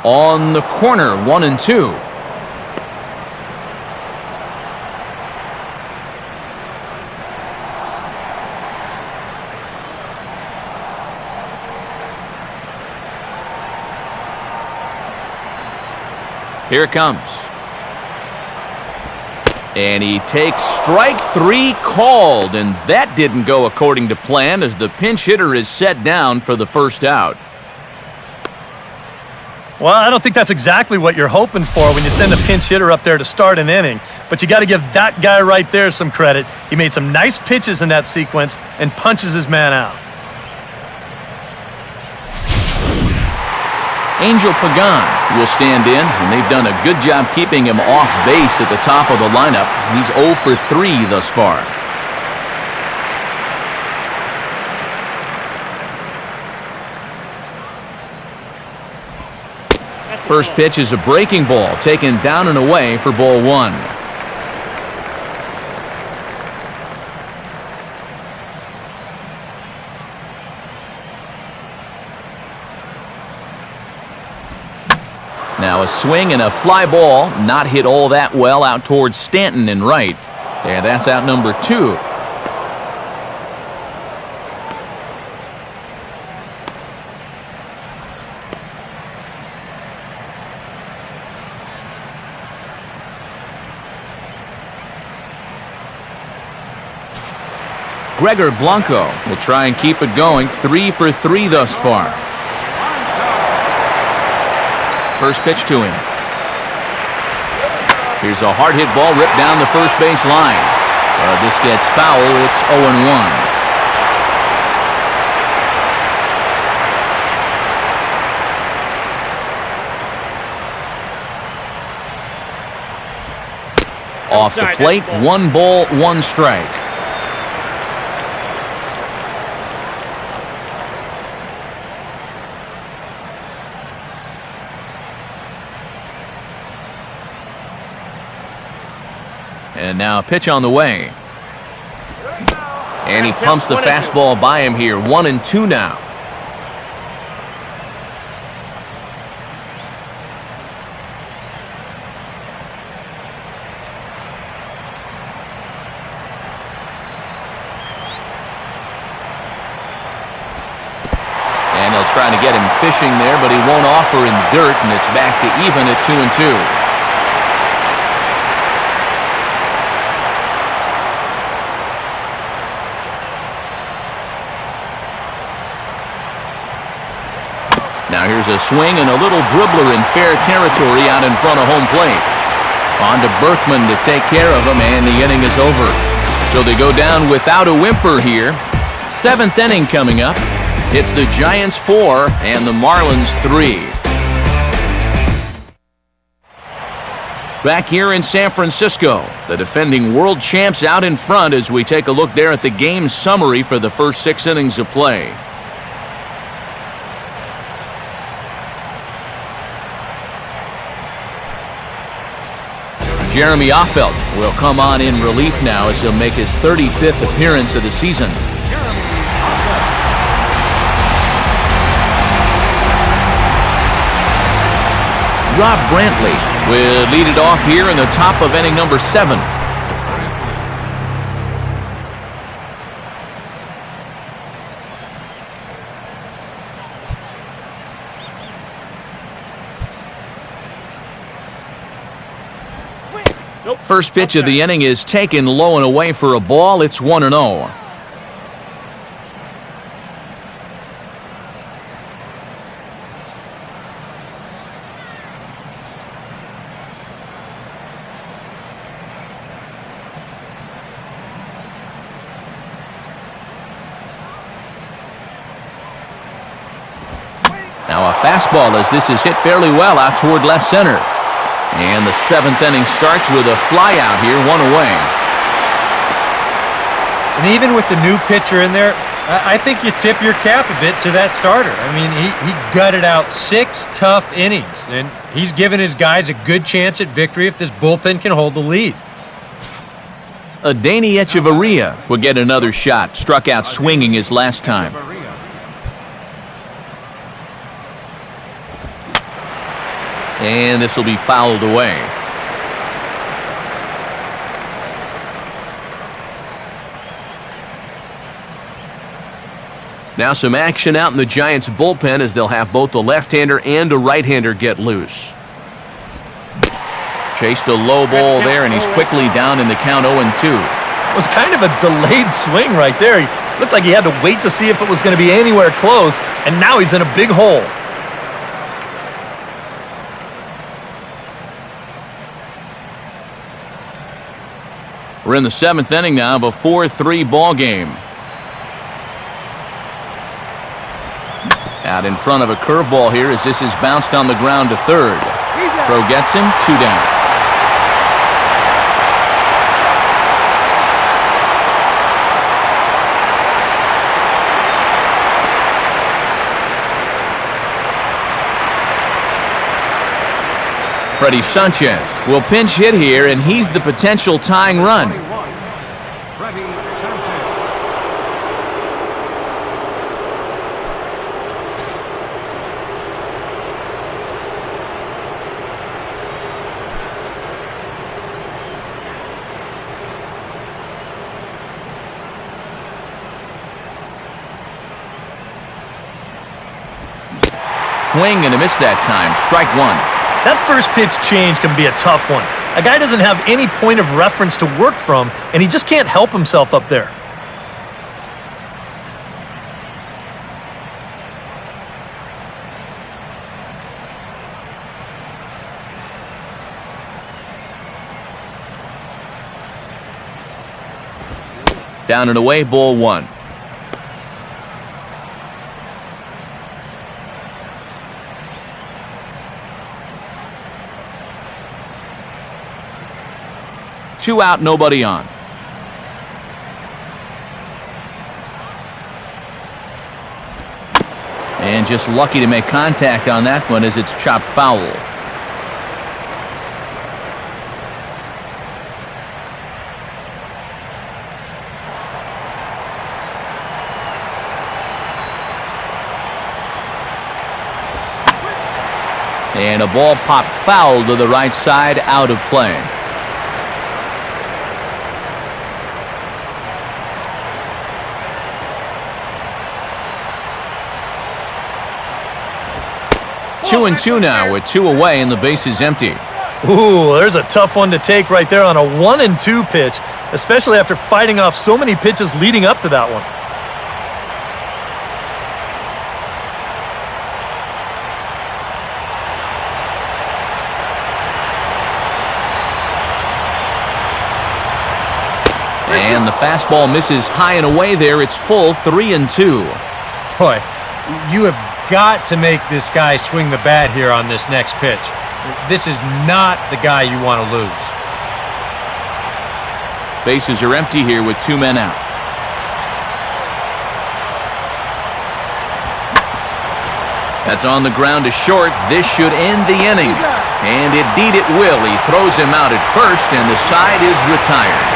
On the corner, 1-2. Here it comes. And he takes strike 3 called, and that didn't go according to plan as the pinch hitter is set down for the first out. Well, I don't think that's exactly what you're hoping for when you send a pinch hitter up there to start an inning. But you got to give that guy right there some credit. He made some nice pitches in that sequence and punches his man out. Angel Pagan will stand in, and they've done a good job keeping him off base at the top of the lineup. He's 0 for 3 thus far. First pitch is a breaking ball, taken down and away for ball 1. Now a swing and a fly ball, not hit all that well out towards Stanton in right. And that's out number 2. Gregor Blanco will try and keep it going. 3 for 3 thus far. First pitch to him. Here's a hard hit ball ripped down the first base line. This gets foul. It's 0-1. Off the plate, 1 ball, 1 strike. And now a pitch on the way. And he pumps the fastball by him here. 1-2 now. And he'll try to get him fishing there, but he won't offer in dirt, and it's back to even at 2-2. Now here's a swing and a little dribbler in fair territory out in front of home plate. On to Berkman to take care of him, and the inning is over. So they go down without a whimper here. 7th inning coming up. It's the Giants 4 and the Marlins 3. Back here in San Francisco, the defending world champs out in front as we take a look there at the game summary for the first 6 innings of play. Jeremy Offelt will come on in relief now as he'll make his 35th appearance of the season. Rob Brantley will lead it off here in the top of inning number 7. First pitch of the inning is taken low and away for a ball. It's 1-0. Now a fastball as this is hit fairly well out toward left center. And the 7th inning starts with a fly out here, 1 away. And even with the new pitcher in there, I think you tip your cap a bit to that starter. I mean, he gutted out 6 tough innings, and he's given his guys a good chance at victory if this bullpen can hold the lead. Adeiny Echeverria will get another shot. Struck out swinging his last time. And this will be fouled away. Now some action out in the Giants bullpen as they'll have both the left-hander and a right-hander get loose. Chased a low ball there, and he's quickly down in the count 0-2. It was kind of a delayed swing right there. He looked like he had to wait to see if it was going to be anywhere close, and now he's in a big hole. We're in the 7th inning now of a 4-3 ball game. Out in front of a curveball here as this is bounced on the ground to third. Throw gets him, 2 down. Freddie Sanchez will pinch hit here, and he's the potential tying run. swing and a miss that time. Strike one. That first pitch change can be a tough one. A guy doesn't have any point of reference to work from, and he just can't help himself up there. Down and away, ball one. Two out, nobody on. And just lucky to make contact on that one as it's chopped foul. And a ball popped foul to the right side, out of play. Two and two now with two away and the base is empty. Ooh, there's a tough one to take right there on a 1-2 pitch, especially after fighting off so many pitches leading up to that one. And the fastball misses high and away there. It's full, 3-2. Boy, you have got to make this guy swing the bat here on this next pitch. This is not the guy you want to lose. Bases are empty here with two men out. That's on the ground to short. This should end the inning. And indeed it will. He throws him out at first, and the side is retired.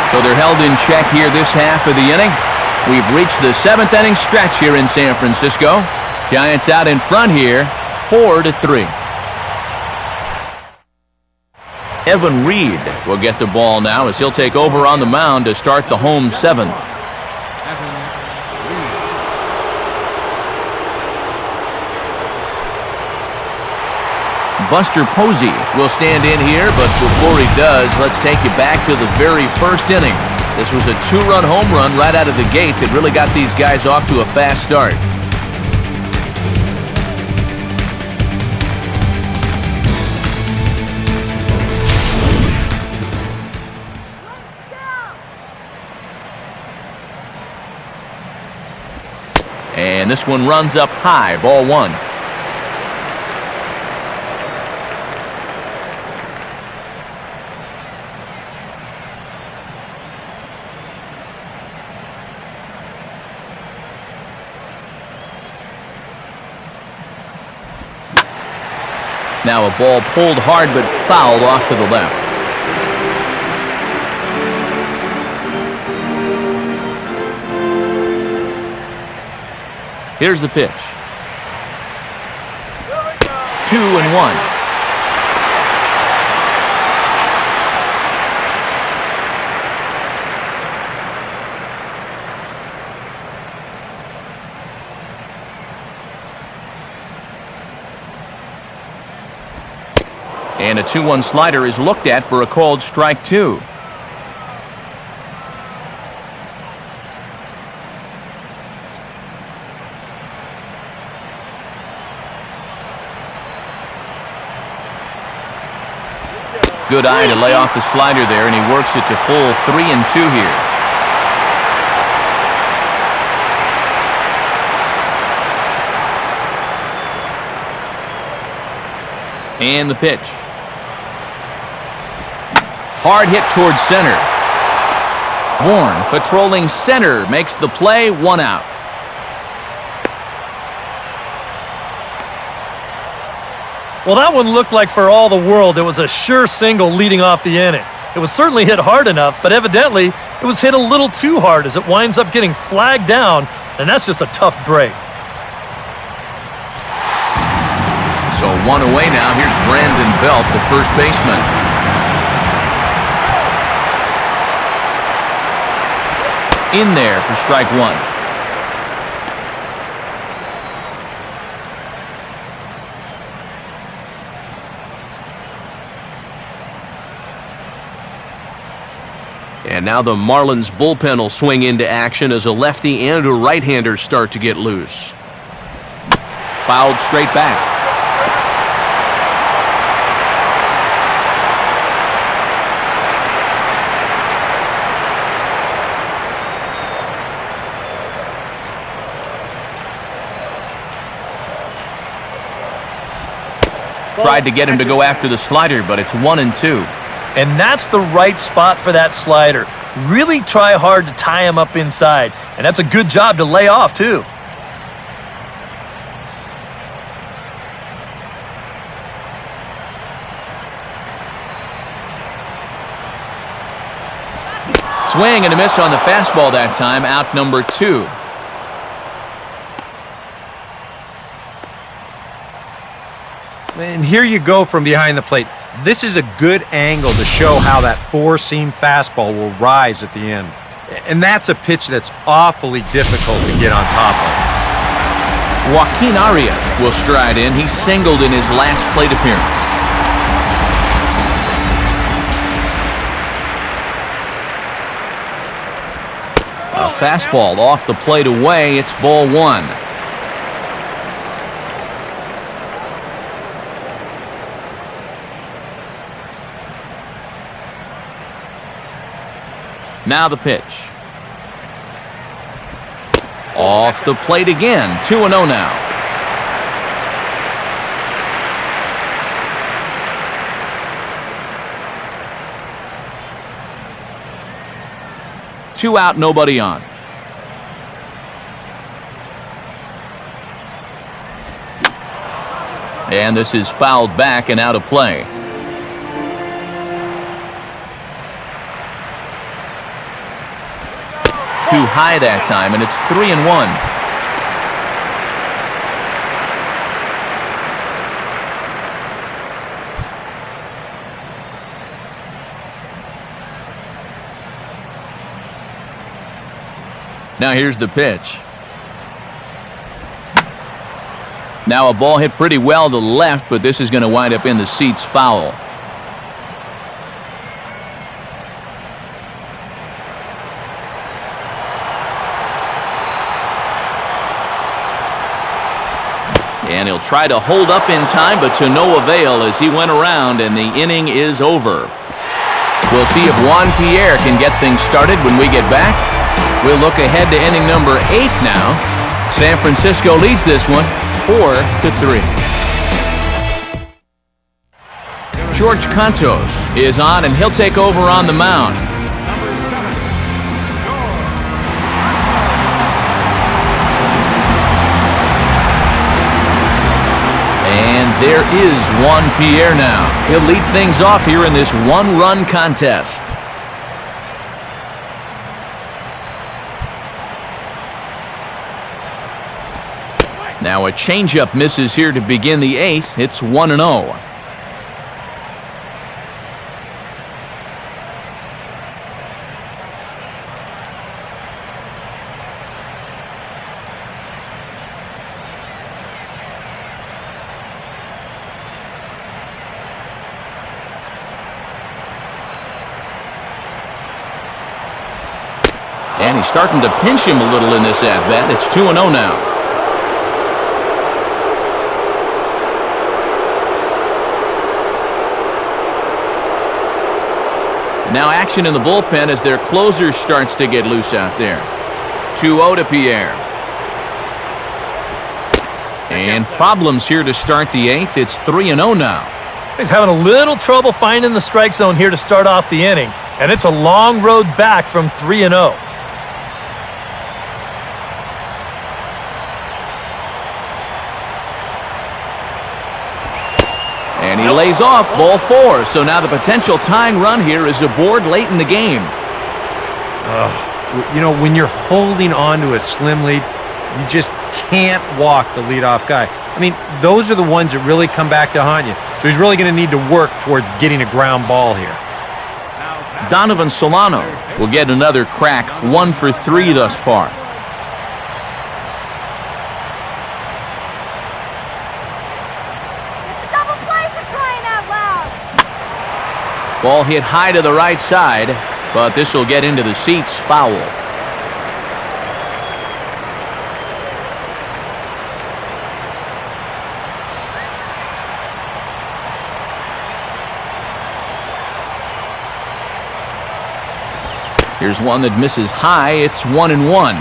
So they're held in check here this half of the inning. We've reached the seventh inning stretch here in San Francisco. Giants out in front here, 4-3. Evan Reed will get the ball now as he'll take over on the mound to start the home seventh. Buster Posey will stand in here, but before he does, let's take you back to the very first inning. This was a two-run home run right out of the gate that really got these guys off to a fast start. And this one runs up high, ball one. Now a ball pulled hard but fouled off to the left. Here's the pitch. 2-1. And a 2-1 slider is looked at for a called strike two. Good eye to lay off the slider there, and he works it to full 3-2 here. And the pitch. Hard hit towards center. Bourne patrolling center makes the play, one out. Well, that one looked like for all the world it was a sure single leading off the inning. It was certainly hit hard enough, but evidently it was hit a little too hard as it winds up getting flagged down, and that's just a tough break. So one away now. Here's Brandon Belt, the first baseman. In there for strike one. And now the Marlins bullpen will swing into action as a lefty and a right-hander start to get loose. Fouled straight back. Tried to get him to go after the slider, but it's 1-2. And that's the right spot for that slider. Really try hard to tie him up inside. And that's a good job to lay off, too. Swing and a miss on the fastball that time, out number 2. And here you go from behind the plate. This is a good angle to show how that four-seam fastball will rise at the end. And that's a pitch that's awfully difficult to get on top of. Joaquin Arias will stride in. He singled in his last plate appearance. A fastball off the plate away. It's ball 1. Now the pitch. Off the plate again. 2-0 now. Two out, nobody on. And this is fouled back and out of play. Too high that time, and it's 3-1. Now here's the pitch. Now a ball hit pretty well to the left, but this is going to wind up in the seats foul. And he'll try to hold up in time, but to no avail as he went around, and the inning is over. We'll see if Juan Pierre can get things started when we get back. We'll look ahead to inning number 8 now. San Francisco leads this one 4-3. George Cantos is on, and he'll take over on the mound. There is Juan Pierre now. He'll lead things off here in this one-run contest. Now a changeup misses here to begin the 8th. It's 1-0. And he's starting to pinch him a little in this at-bat. It's 2-0 now. Now action in the bullpen as their closer starts to get loose out there. 2-0 to Pierre. And problems here to start the 8th. It's 3-0 now. He's having a little trouble finding the strike zone here to start off the inning. And it's a long road back from 3-0. And he lays off ball 4. So now the potential tying run here is aboard late in the game. You know, when you're holding on to a slim lead, you just can't walk the leadoff guy. I mean, those are the ones that really come back to haunt you. So he's really going to need to work towards getting a ground ball here. Donovan Solano will get another crack, 1 for 3 thus far. Double play for crying out loud. Ball hit high to the right side. but this will get into the seats, foul. Here's one that misses high. It's 1-1.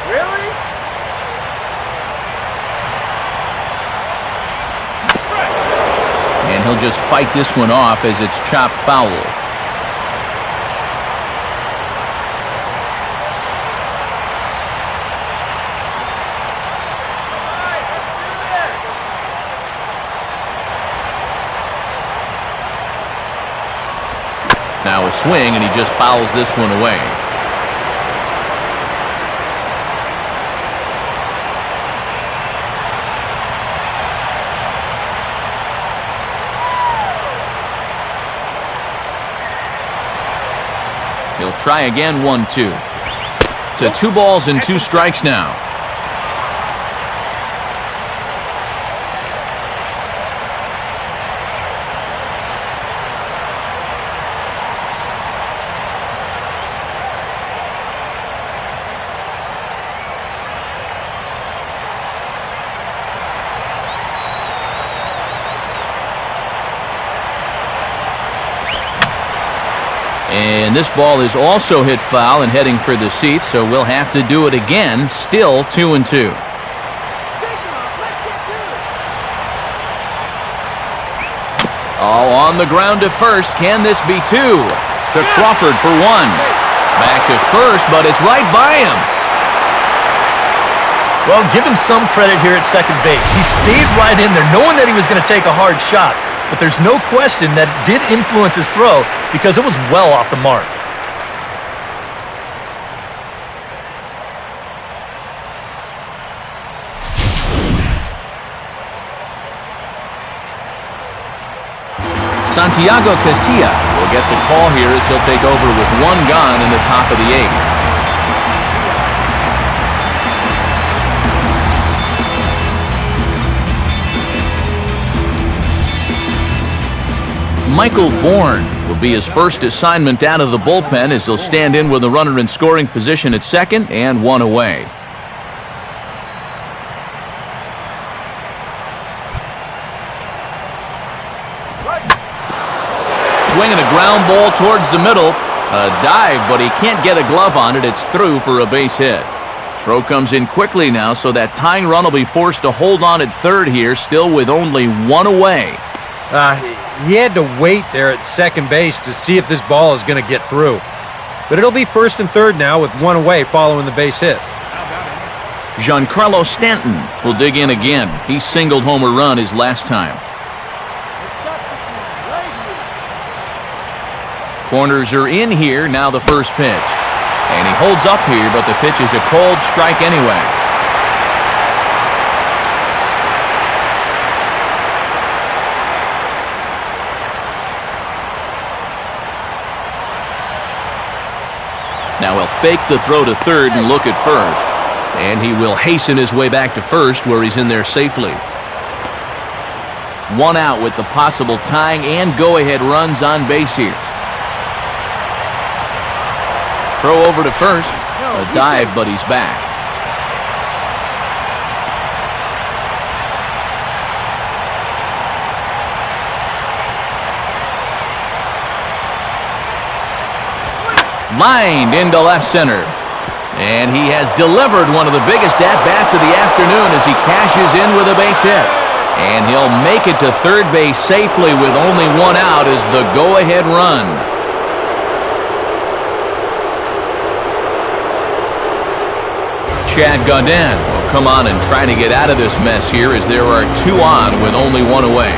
Really? And he'll just fight this one off as it's chopped foul. Now a swing, and he just fouls this one away. He'll try again, 1-2. To 2 balls and 2 strikes now. And this ball is also hit foul and heading for the seats, so we'll have to do it again. Still 2-2. Oh, on the ground to first. Can this be 2? To Crawford for 1. Back to first, but it's right by him. Well, give him some credit here at second base. He stayed right in there, knowing that he was going to take a hard shot. But there's no question that it did influence his throw because it was well off the mark. Santiago Casilla will get the call here as he'll take over with 1 gone in the top of the 8th. Michael Bourne will be his first assignment out of the bullpen as he'll stand in with a runner in scoring position at second and 1 away. Swinging a ground ball towards the middle. A dive, but he can't get a glove on it. It's through for a base hit. Throw comes in quickly now, so that tying run will be forced to hold on at third here, still with only 1 away. He had to wait there at second base to see if this ball is going to get through. But it'll be first and third now with 1 away following the base hit. Giancarlo Stanton will dig in again. He singled home a run his last time. Corners are in here, now the first pitch. And he holds up here, but the pitch is a cold strike anyway. Now he'll fake the throw to third and look at first. And he will hasten his way back to first, where he's in there safely. 1 out with the possible tying and go-ahead runs on base here. Throw over to first. A dive, but he's back. Lined into left center. And he has delivered one of the biggest at-bats of the afternoon as he cashes in with a base hit. And he'll make it to third base safely with only 1 out as the go-ahead run. Chad Gaudin will come on and try to get out of this mess here as there are 2 on with only 1 away.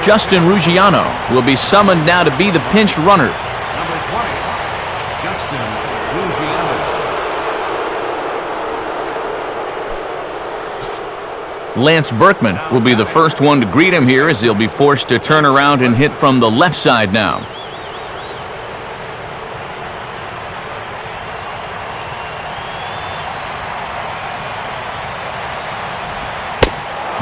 Justin Ruggiano will be summoned now to be the pinch runner. Number 20, Justin Ruggiano. Lance Berkman will be the first one to greet him here as he'll be forced to turn around and hit from the left side now.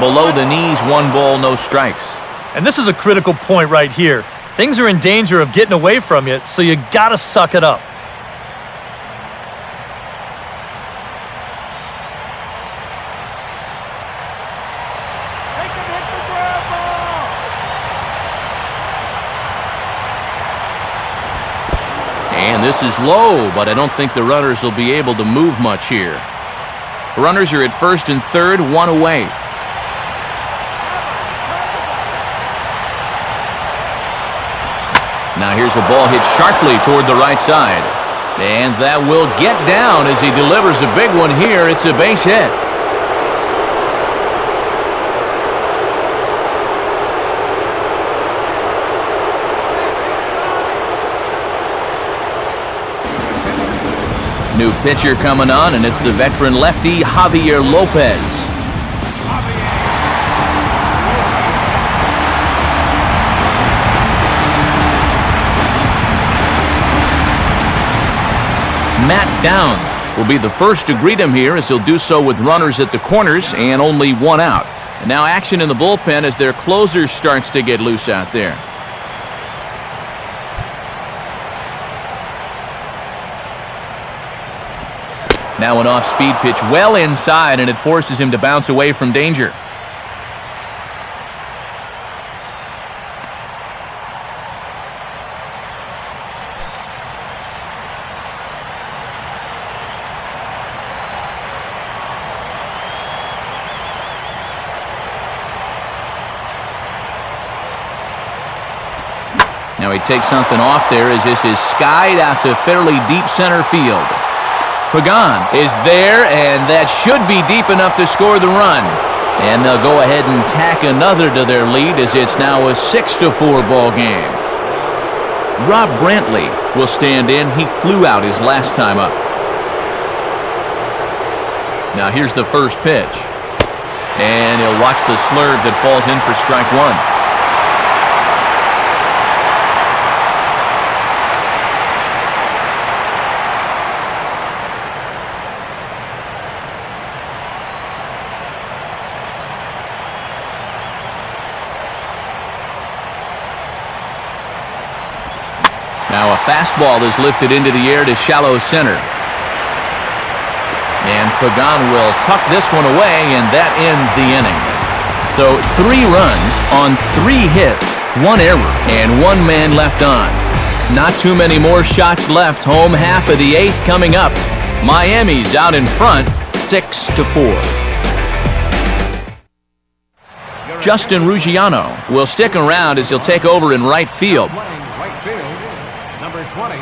Below the knees, 1 ball, no strikes. And this is a critical point right here. Things are in danger of getting away from you, so you gotta suck it up. And this is low, but I don't think the runners will be able to move much here. Runners are at first and third, 1 away. Now here's a ball hit sharply toward the right side. And that will get down as he delivers a big one here. It's a base hit. New pitcher coming on, and it's the veteran lefty, Javier Lopez. Matt Downs will be the first to greet him here as he'll do so with runners at the corners and only 1 out. And now action in the bullpen as their closer starts to get loose out there. Now an off-speed pitch well inside, and it forces him to bounce away from danger. Now he takes something off there as this is skied out to fairly deep center field. Pagan is there, and that should be deep enough to score the run. And they'll go ahead and tack another to their lead as it's now a 6-4 ball game. Rob Brantley will stand in. He flew out his last time up. Now here's the first pitch. And he'll watch the slurve that falls in for strike 1. Now a fastball is lifted into the air to shallow center. And Pagan will tuck this one away, and that ends the inning. So 3 runs on 3 hits, 1 error, and 1 man left on. Not too many more shots left. Home half of the 8th coming up. Miami's out in front, 6-4. Justin Ruggiano will stick around as he'll take over in right field. Number 20,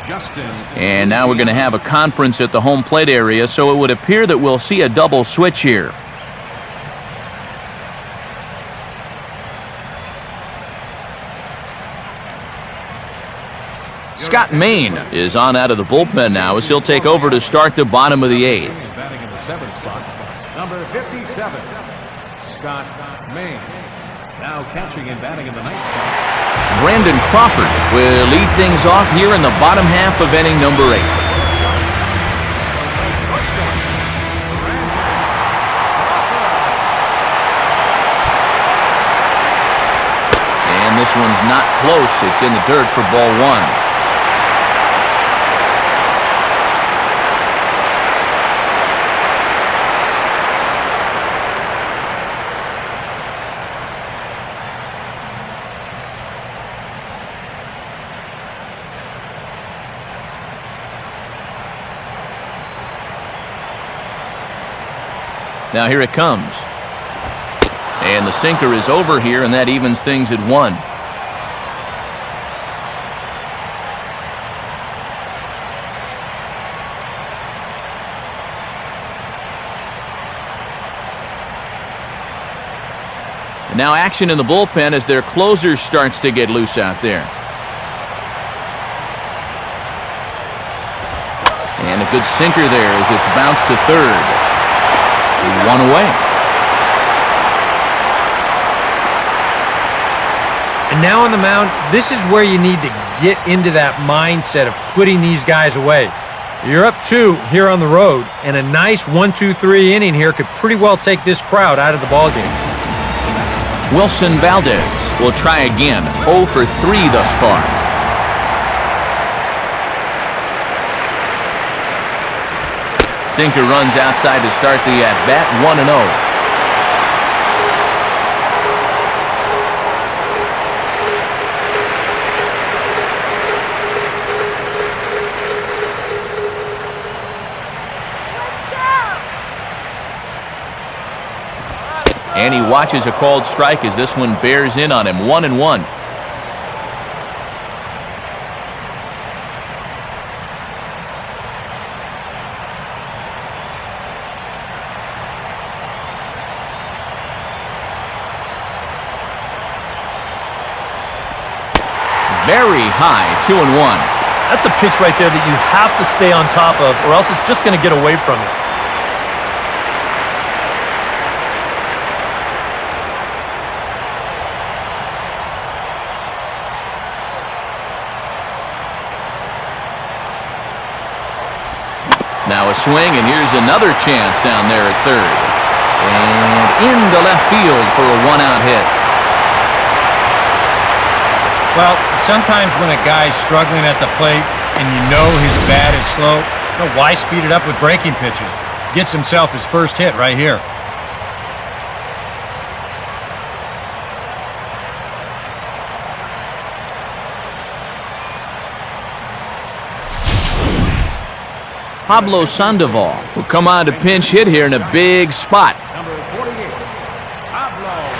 Justin. And now we're going to have a conference at the home plate area, so it would appear that we'll see a double switch here. Scott Main is on out of the bullpen now as he'll take over to start the bottom of the 8th. Batting in the 7th spot, number 57, Scott Main. Now catching and batting in the 9th spot. Brandon Crawford will lead things off here in the bottom half of inning number 8. And this one's not close. It's in the dirt for ball 1. Now here it comes. And the sinker is over here, and that evens things at 1. And now action in the bullpen as their closer starts to get loose out there. And a good sinker there as it's bounced to third. One away. And now on the mound, this is where you need to get into that mindset of putting these guys away. You're up 2 here on the road, and a nice 1-2-3 inning here could pretty well take this crowd out of the ballgame. Wilson Valdez will try again. 0 for 3 thus far. Sinker runs outside to start the at-bat, 1-0. And he watches a called strike as this one bears in on him. 1-1. Very high, 2-1. That's a pitch right there that you have to stay on top of, or else it's just going to get away from you. Now a swing, and here's another chance down there at third. And into left field for a one-out hit. Well, sometimes when a guy's struggling at the plate and you know his bat is slow, why speed it up with breaking pitches? Gets himself his first hit right here. Pablo Sandoval will come on to pinch hit here in a big spot. Number 48, Pablo.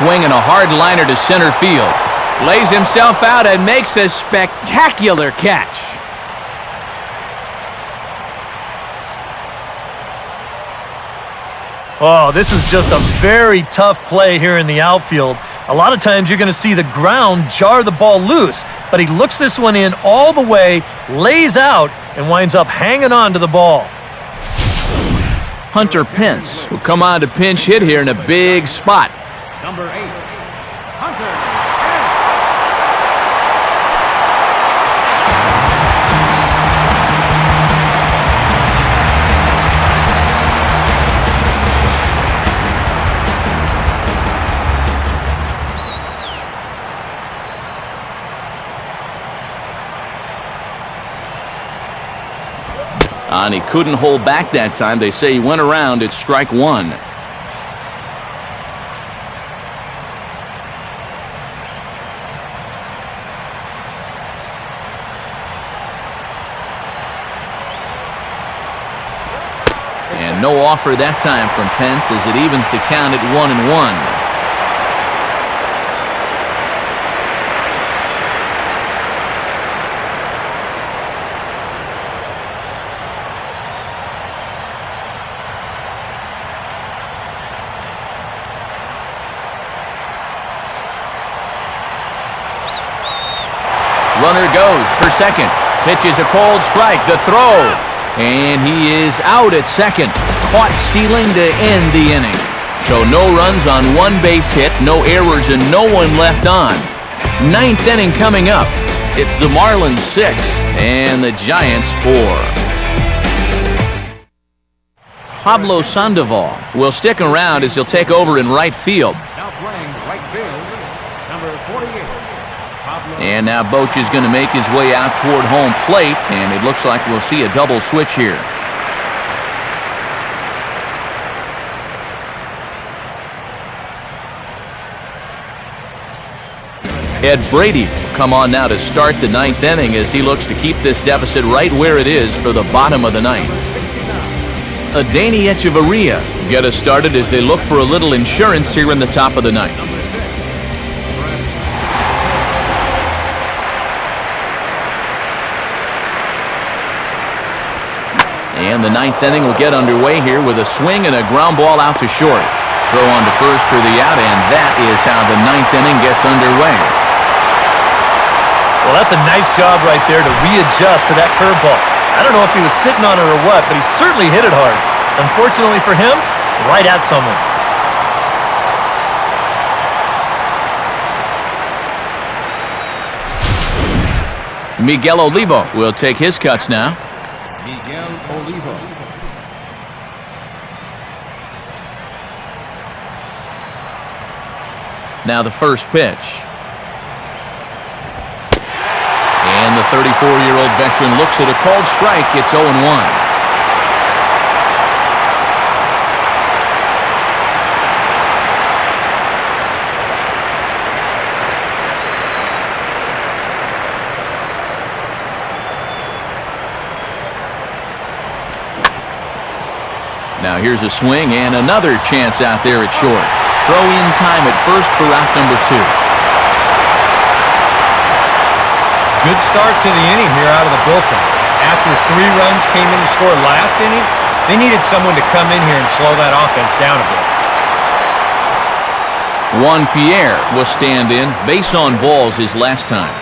Swinging a hard liner to center field. Lays himself out and makes a spectacular catch. Oh, this is just a very tough play here in the outfield. A lot of times you're going to see the ground jar the ball loose, but he looks this one in all the way, lays out, and winds up hanging on to the ball. Hunter Pence will come on to pinch hit here in a big spot. Number 8, Hunter. And he couldn't hold back that time. They say he went around at strike one. And no offer that time from Pence as it evens the count at 1-1. Runner goes for second. Pitches a cold strike. The throw. And he is out at second. Caught stealing to end the inning. So no runs on one base hit, no errors, and no one left on. Ninth inning coming up. It's the Marlins 6 and the Giants 4. Pablo Sandoval will stick around as he'll take over in right field. Now playing right field, number 48. And now Boch is going to make his way out toward home plate, and it looks like we'll see a double switch here. Ed Brady will come on now to start the ninth inning as he looks to keep this deficit right where it is for the bottom of the ninth. Adeiny Echeverria get us started as they look for a little insurance here in the top of the ninth. And the ninth inning will get underway here with a swing and a ground ball out to short. Throw on to first for the out, and that is how the ninth inning gets underway. Well, that's a nice job right there to readjust to that curveball. I don't know if he was sitting on it or what, but he certainly hit it hard. Unfortunately for him, right at someone. Miguel Olivo will take his cuts now. Miguel Olivo. Now the first pitch. And the 34-year-old veteran looks at a called strike. It's 0-1. Now here's a swing and another chance out there at short. Throw in time at first for out number 2. Good start to the inning here out of the bullpen. After 3 runs came in to score last inning, they needed someone to come in here and slow that offense down a bit. Juan Pierre will stand in. Base on balls his last time.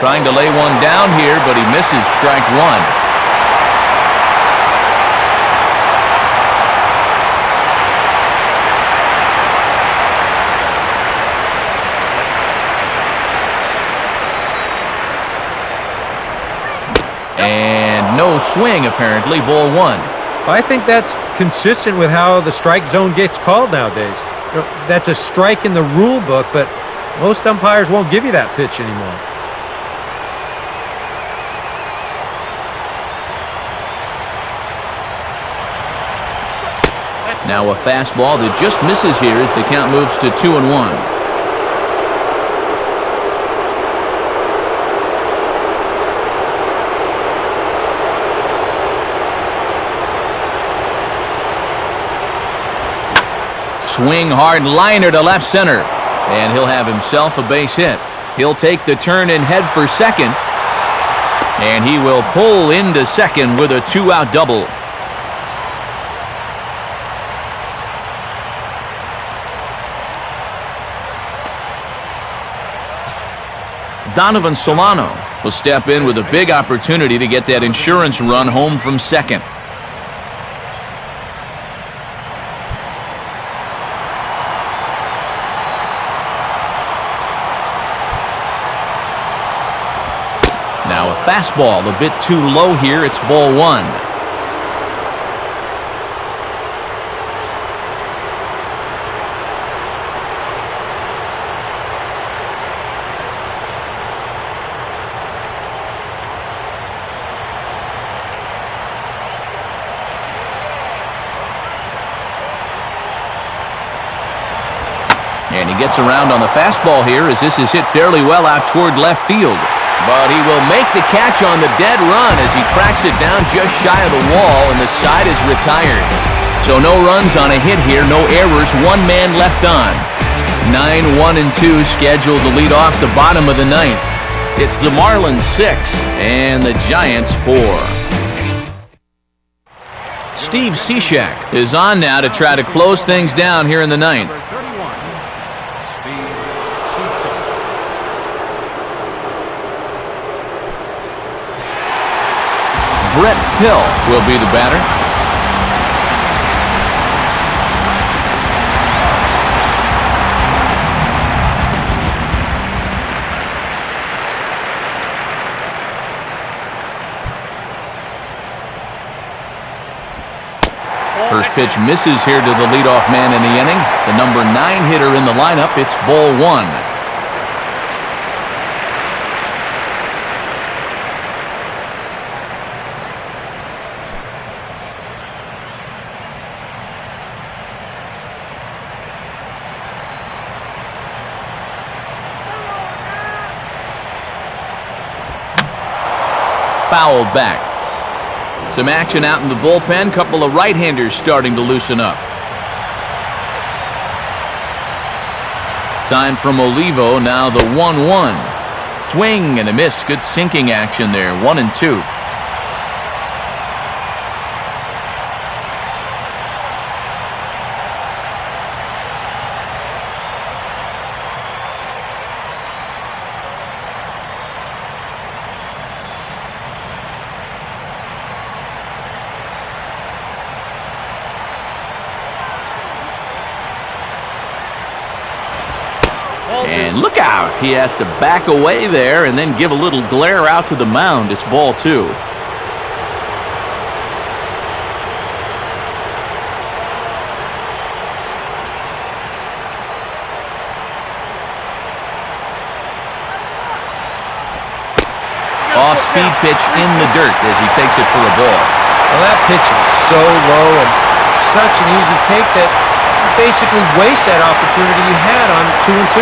Trying to lay one down here, but he misses strike 1. And no swing, apparently. Ball 1. I think that's consistent with how the strike zone gets called nowadays. You know, that's a strike in the rule book, but most umpires won't give you that pitch anymore. Now a fastball that just misses here as the count moves to 2-1. Swing hard liner to left center, and he'll have himself a base hit. He'll take the turn and head for second, and he will pull into second with a 2-out double. Donovan Solano will step in with a big opportunity to get that insurance run home from second. Now a fastball a bit too low here. It's ball 1. And he gets around on the fastball here as this is hit fairly well out toward left field. But he will make the catch on the dead run as he tracks it down just shy of the wall, and the side is retired. So no runs on a hit here, no errors, 1 man left on. 9-1-2 scheduled to lead off the bottom of the ninth. It's the Marlins 6 and the Giants 4. Steve Cishek is on now to try to close things down here in the ninth. Brett Hill will be the batter. First pitch misses here to the leadoff man in the inning. The number 9 hitter in the lineup. It's ball 1. fouled back. Some action out in the bullpen. Couple of right-handers starting to loosen up. Sign from Olivo. Now the 1-1. Swing and a miss. Good sinking action there. 1-2. And look out. He has to back away there and then give a little glare out to the mound. It's ball 2. Off-speed pitch in the dirt as he takes it for a ball. Well, that pitch is so low and such an easy take that you basically waste that opportunity you had on 2-2.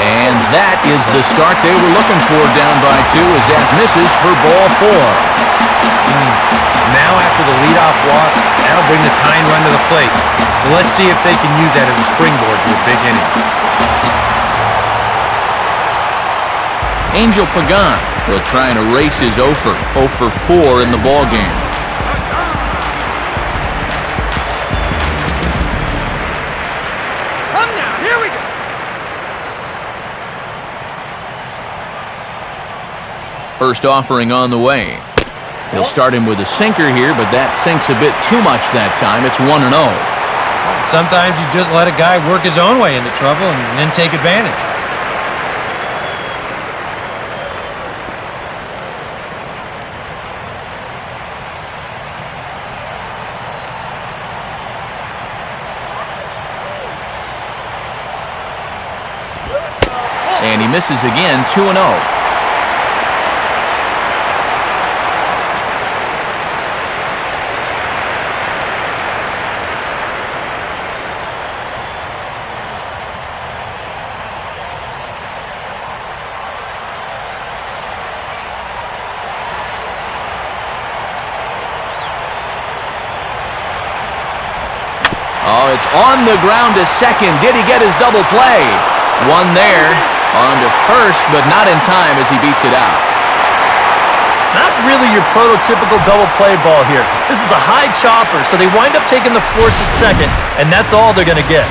And that is the start they were looking for down by 2 as that misses for ball 4. Now after the leadoff walk, that'll bring the tying run to the plate. So let's see if they can use that as a springboard to a big inning. Angel Pagan will try and erase his 0 for 4 in the ballgame. Come now, here we go. First offering on the way. He'll start him with a sinker here, but that sinks a bit too much that time. It's 1-0. Sometimes you just let a guy work his own way into trouble and then take advantage. And he misses again, 2-0. Oh, it's on the ground to second. Did he get his double play? One there. On to first, but not in time as he beats it out. Not really your prototypical double play ball here. This is a high chopper, so they wind up taking the force at second, and that's all they're going to get.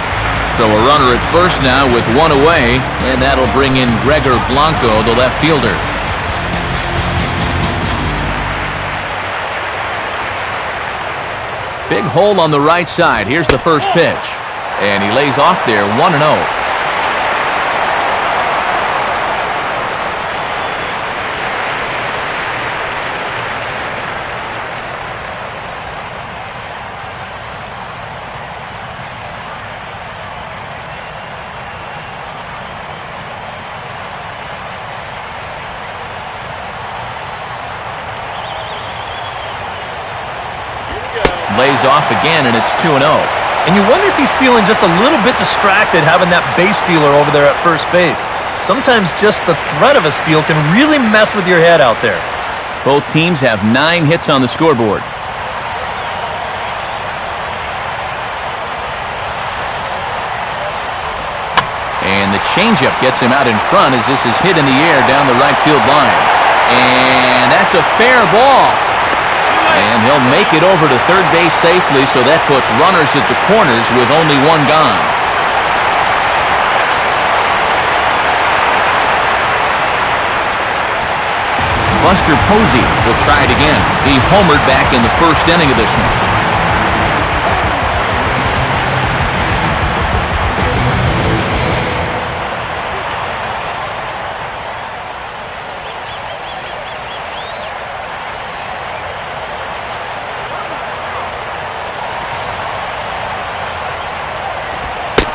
So a runner at first now with 1 away, and that'll bring in Gregor Blanco, the left fielder. Big hole on the right side. Here's the first pitch. And he lays off there, 1-0. Lays off again, and it's 2-0. And you wonder if he's feeling just a little bit distracted having that base stealer over there at first base. Sometimes just the threat of a steal can really mess with your head out there. Both teams have 9 hits on the scoreboard. And the changeup gets him out in front as this is hit in the air down the right field line. And that's a fair ball. And he'll make it over to third base safely, so that puts runners at the corners with only 1 gone. Buster Posey will try it again. He homered back in the first inning of this one.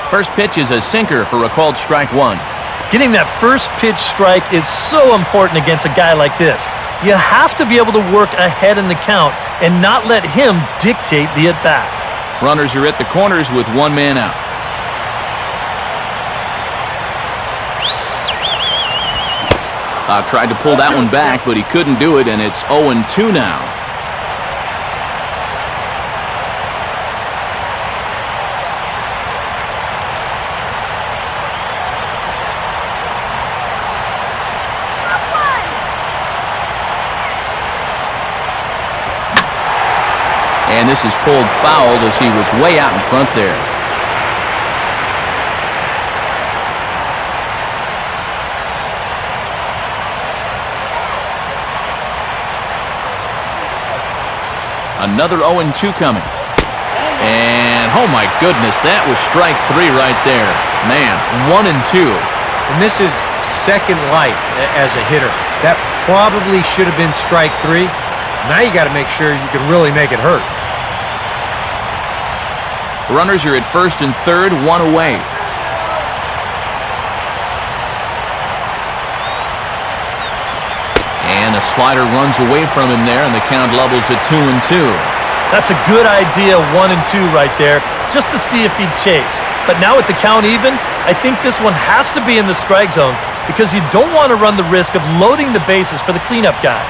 First pitch is a sinker for a called strike 1. Getting that first pitch strike is so important against a guy like this. You have to be able to work ahead in the count and not let him dictate the at-bat. Runners are at the corners with one man out. Tried to pull that one back, but he couldn't do it, and it's 0-2 now. And this is pulled foul as he was way out in front there. Another 0-2 coming. And, oh my goodness, that was strike 3 right there. Man, 1-2. And this is second life as a hitter. That probably should have been strike 3. Now you got to make sure you can really make it hurt. Runners are at first and third, one away. And a slider runs away from him there, and the count levels at 2-2. That's a good idea, 1-2 right there, just to see if he'd chase. But now with the count even, I think this one has to be in the strike zone because you don't want to run the risk of loading the bases for the cleanup guy.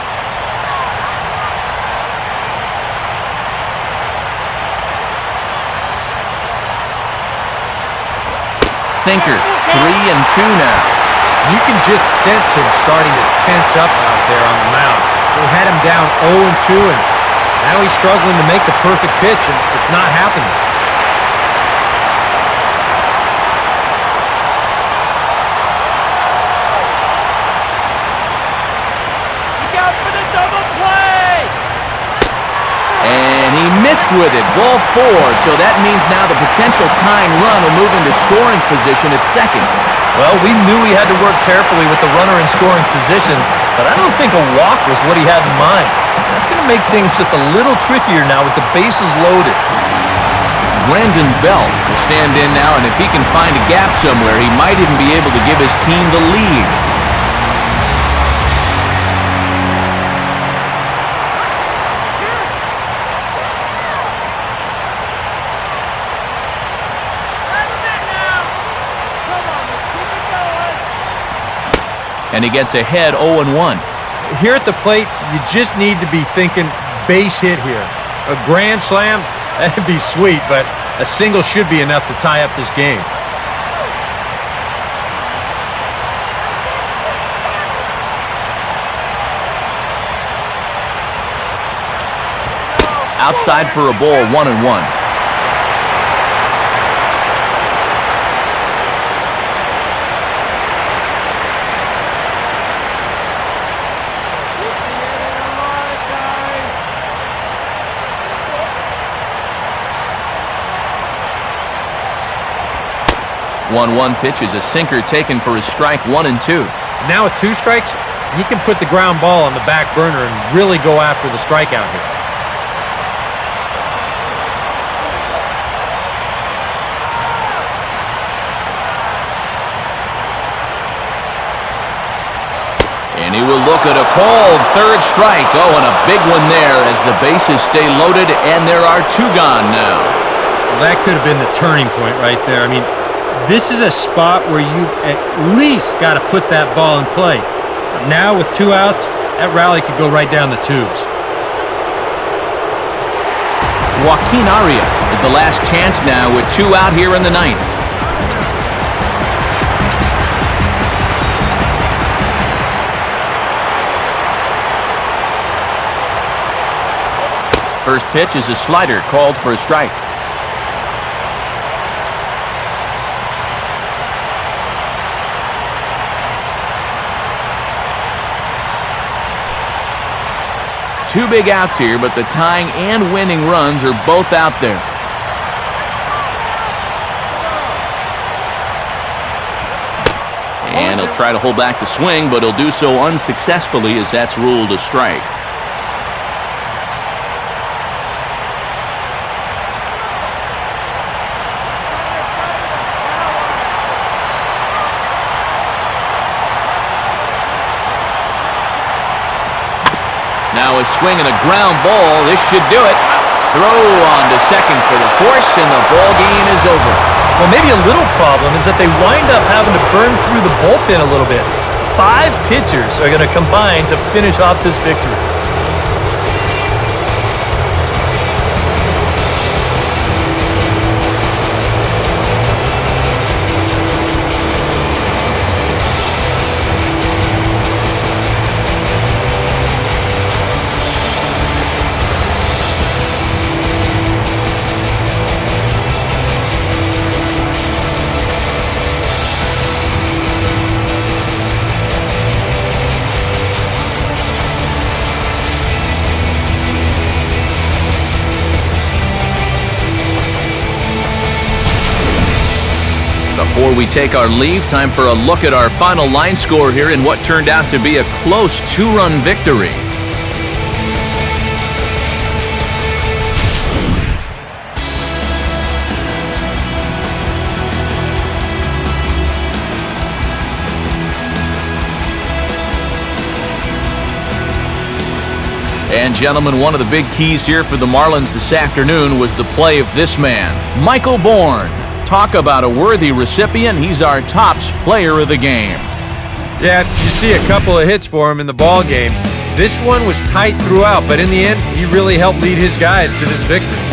Sinker, 3-2 now. You can just sense him starting to tense up out there on the mound. They had him down 0-2, and now he's struggling to make the perfect pitch, and it's not happening. Look out for the double play! And he missed with it, ball 4, so that means now the potential tying run will move into scoring position at second. Well, we knew he had to work carefully with the runner in scoring position, but I don't think a walk was what he had in mind. That's going to make things just a little trickier now with the bases loaded. Brandon Belt will stand in now, and if he can find a gap somewhere, he might even be able to give his team the lead. And he gets ahead 0-1. Here at the plate, you just need to be thinking base hit here. A grand slam, that'd be sweet, but a single should be enough to tie up this game. Outside for a ball, 1-1. One pitch is a sinker taken for his strike, 1-2. Now with 2 strikes, he can put the ground ball on the back burner and really go after the strikeout here. And he will look at a called third strike. Oh, and a big one there as the bases stay loaded, and there are 2 gone now. Well, that could have been the turning point right there. I mean, this is a spot where you at least got to put that ball in play. Now with 2 outs, that rally could go right down the tubes. Joaquin Arias is the last chance now with 2 out here in the 9th. First pitch is a slider called for a strike. Two big outs here, but the tying and winning runs are both out there. And he'll try to hold back the swing, but he'll do so unsuccessfully as that's ruled a strike. Now a swing and a ground ball. This should do it. Throw on to second for the force, and the ball game is over. Well, maybe a little problem is that they wind up having to burn through the bullpen a little bit. 5 pitchers are going to combine to finish off this victory. Before we take our leave, time for a look at our final line score here in what turned out to be a close 2-run victory. And gentlemen, one of the big keys here for the Marlins this afternoon was the play of this man, Michael Bourne. Talk about a worthy recipient. He's our tops player of the game. Yeah, you see a couple of hits for him in the ball game. This one was tight throughout, but in the end, he really helped lead his guys to this victory.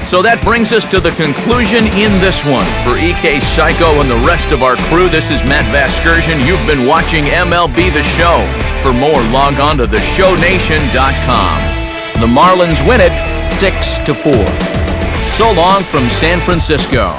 So that brings us to the conclusion in this one. For EK Psycho and the rest of our crew, this is Matt Vasgersian. You've been watching MLB The Show. For more, log on to theshownation.com. The Marlins win it 6-4. So long from San Francisco.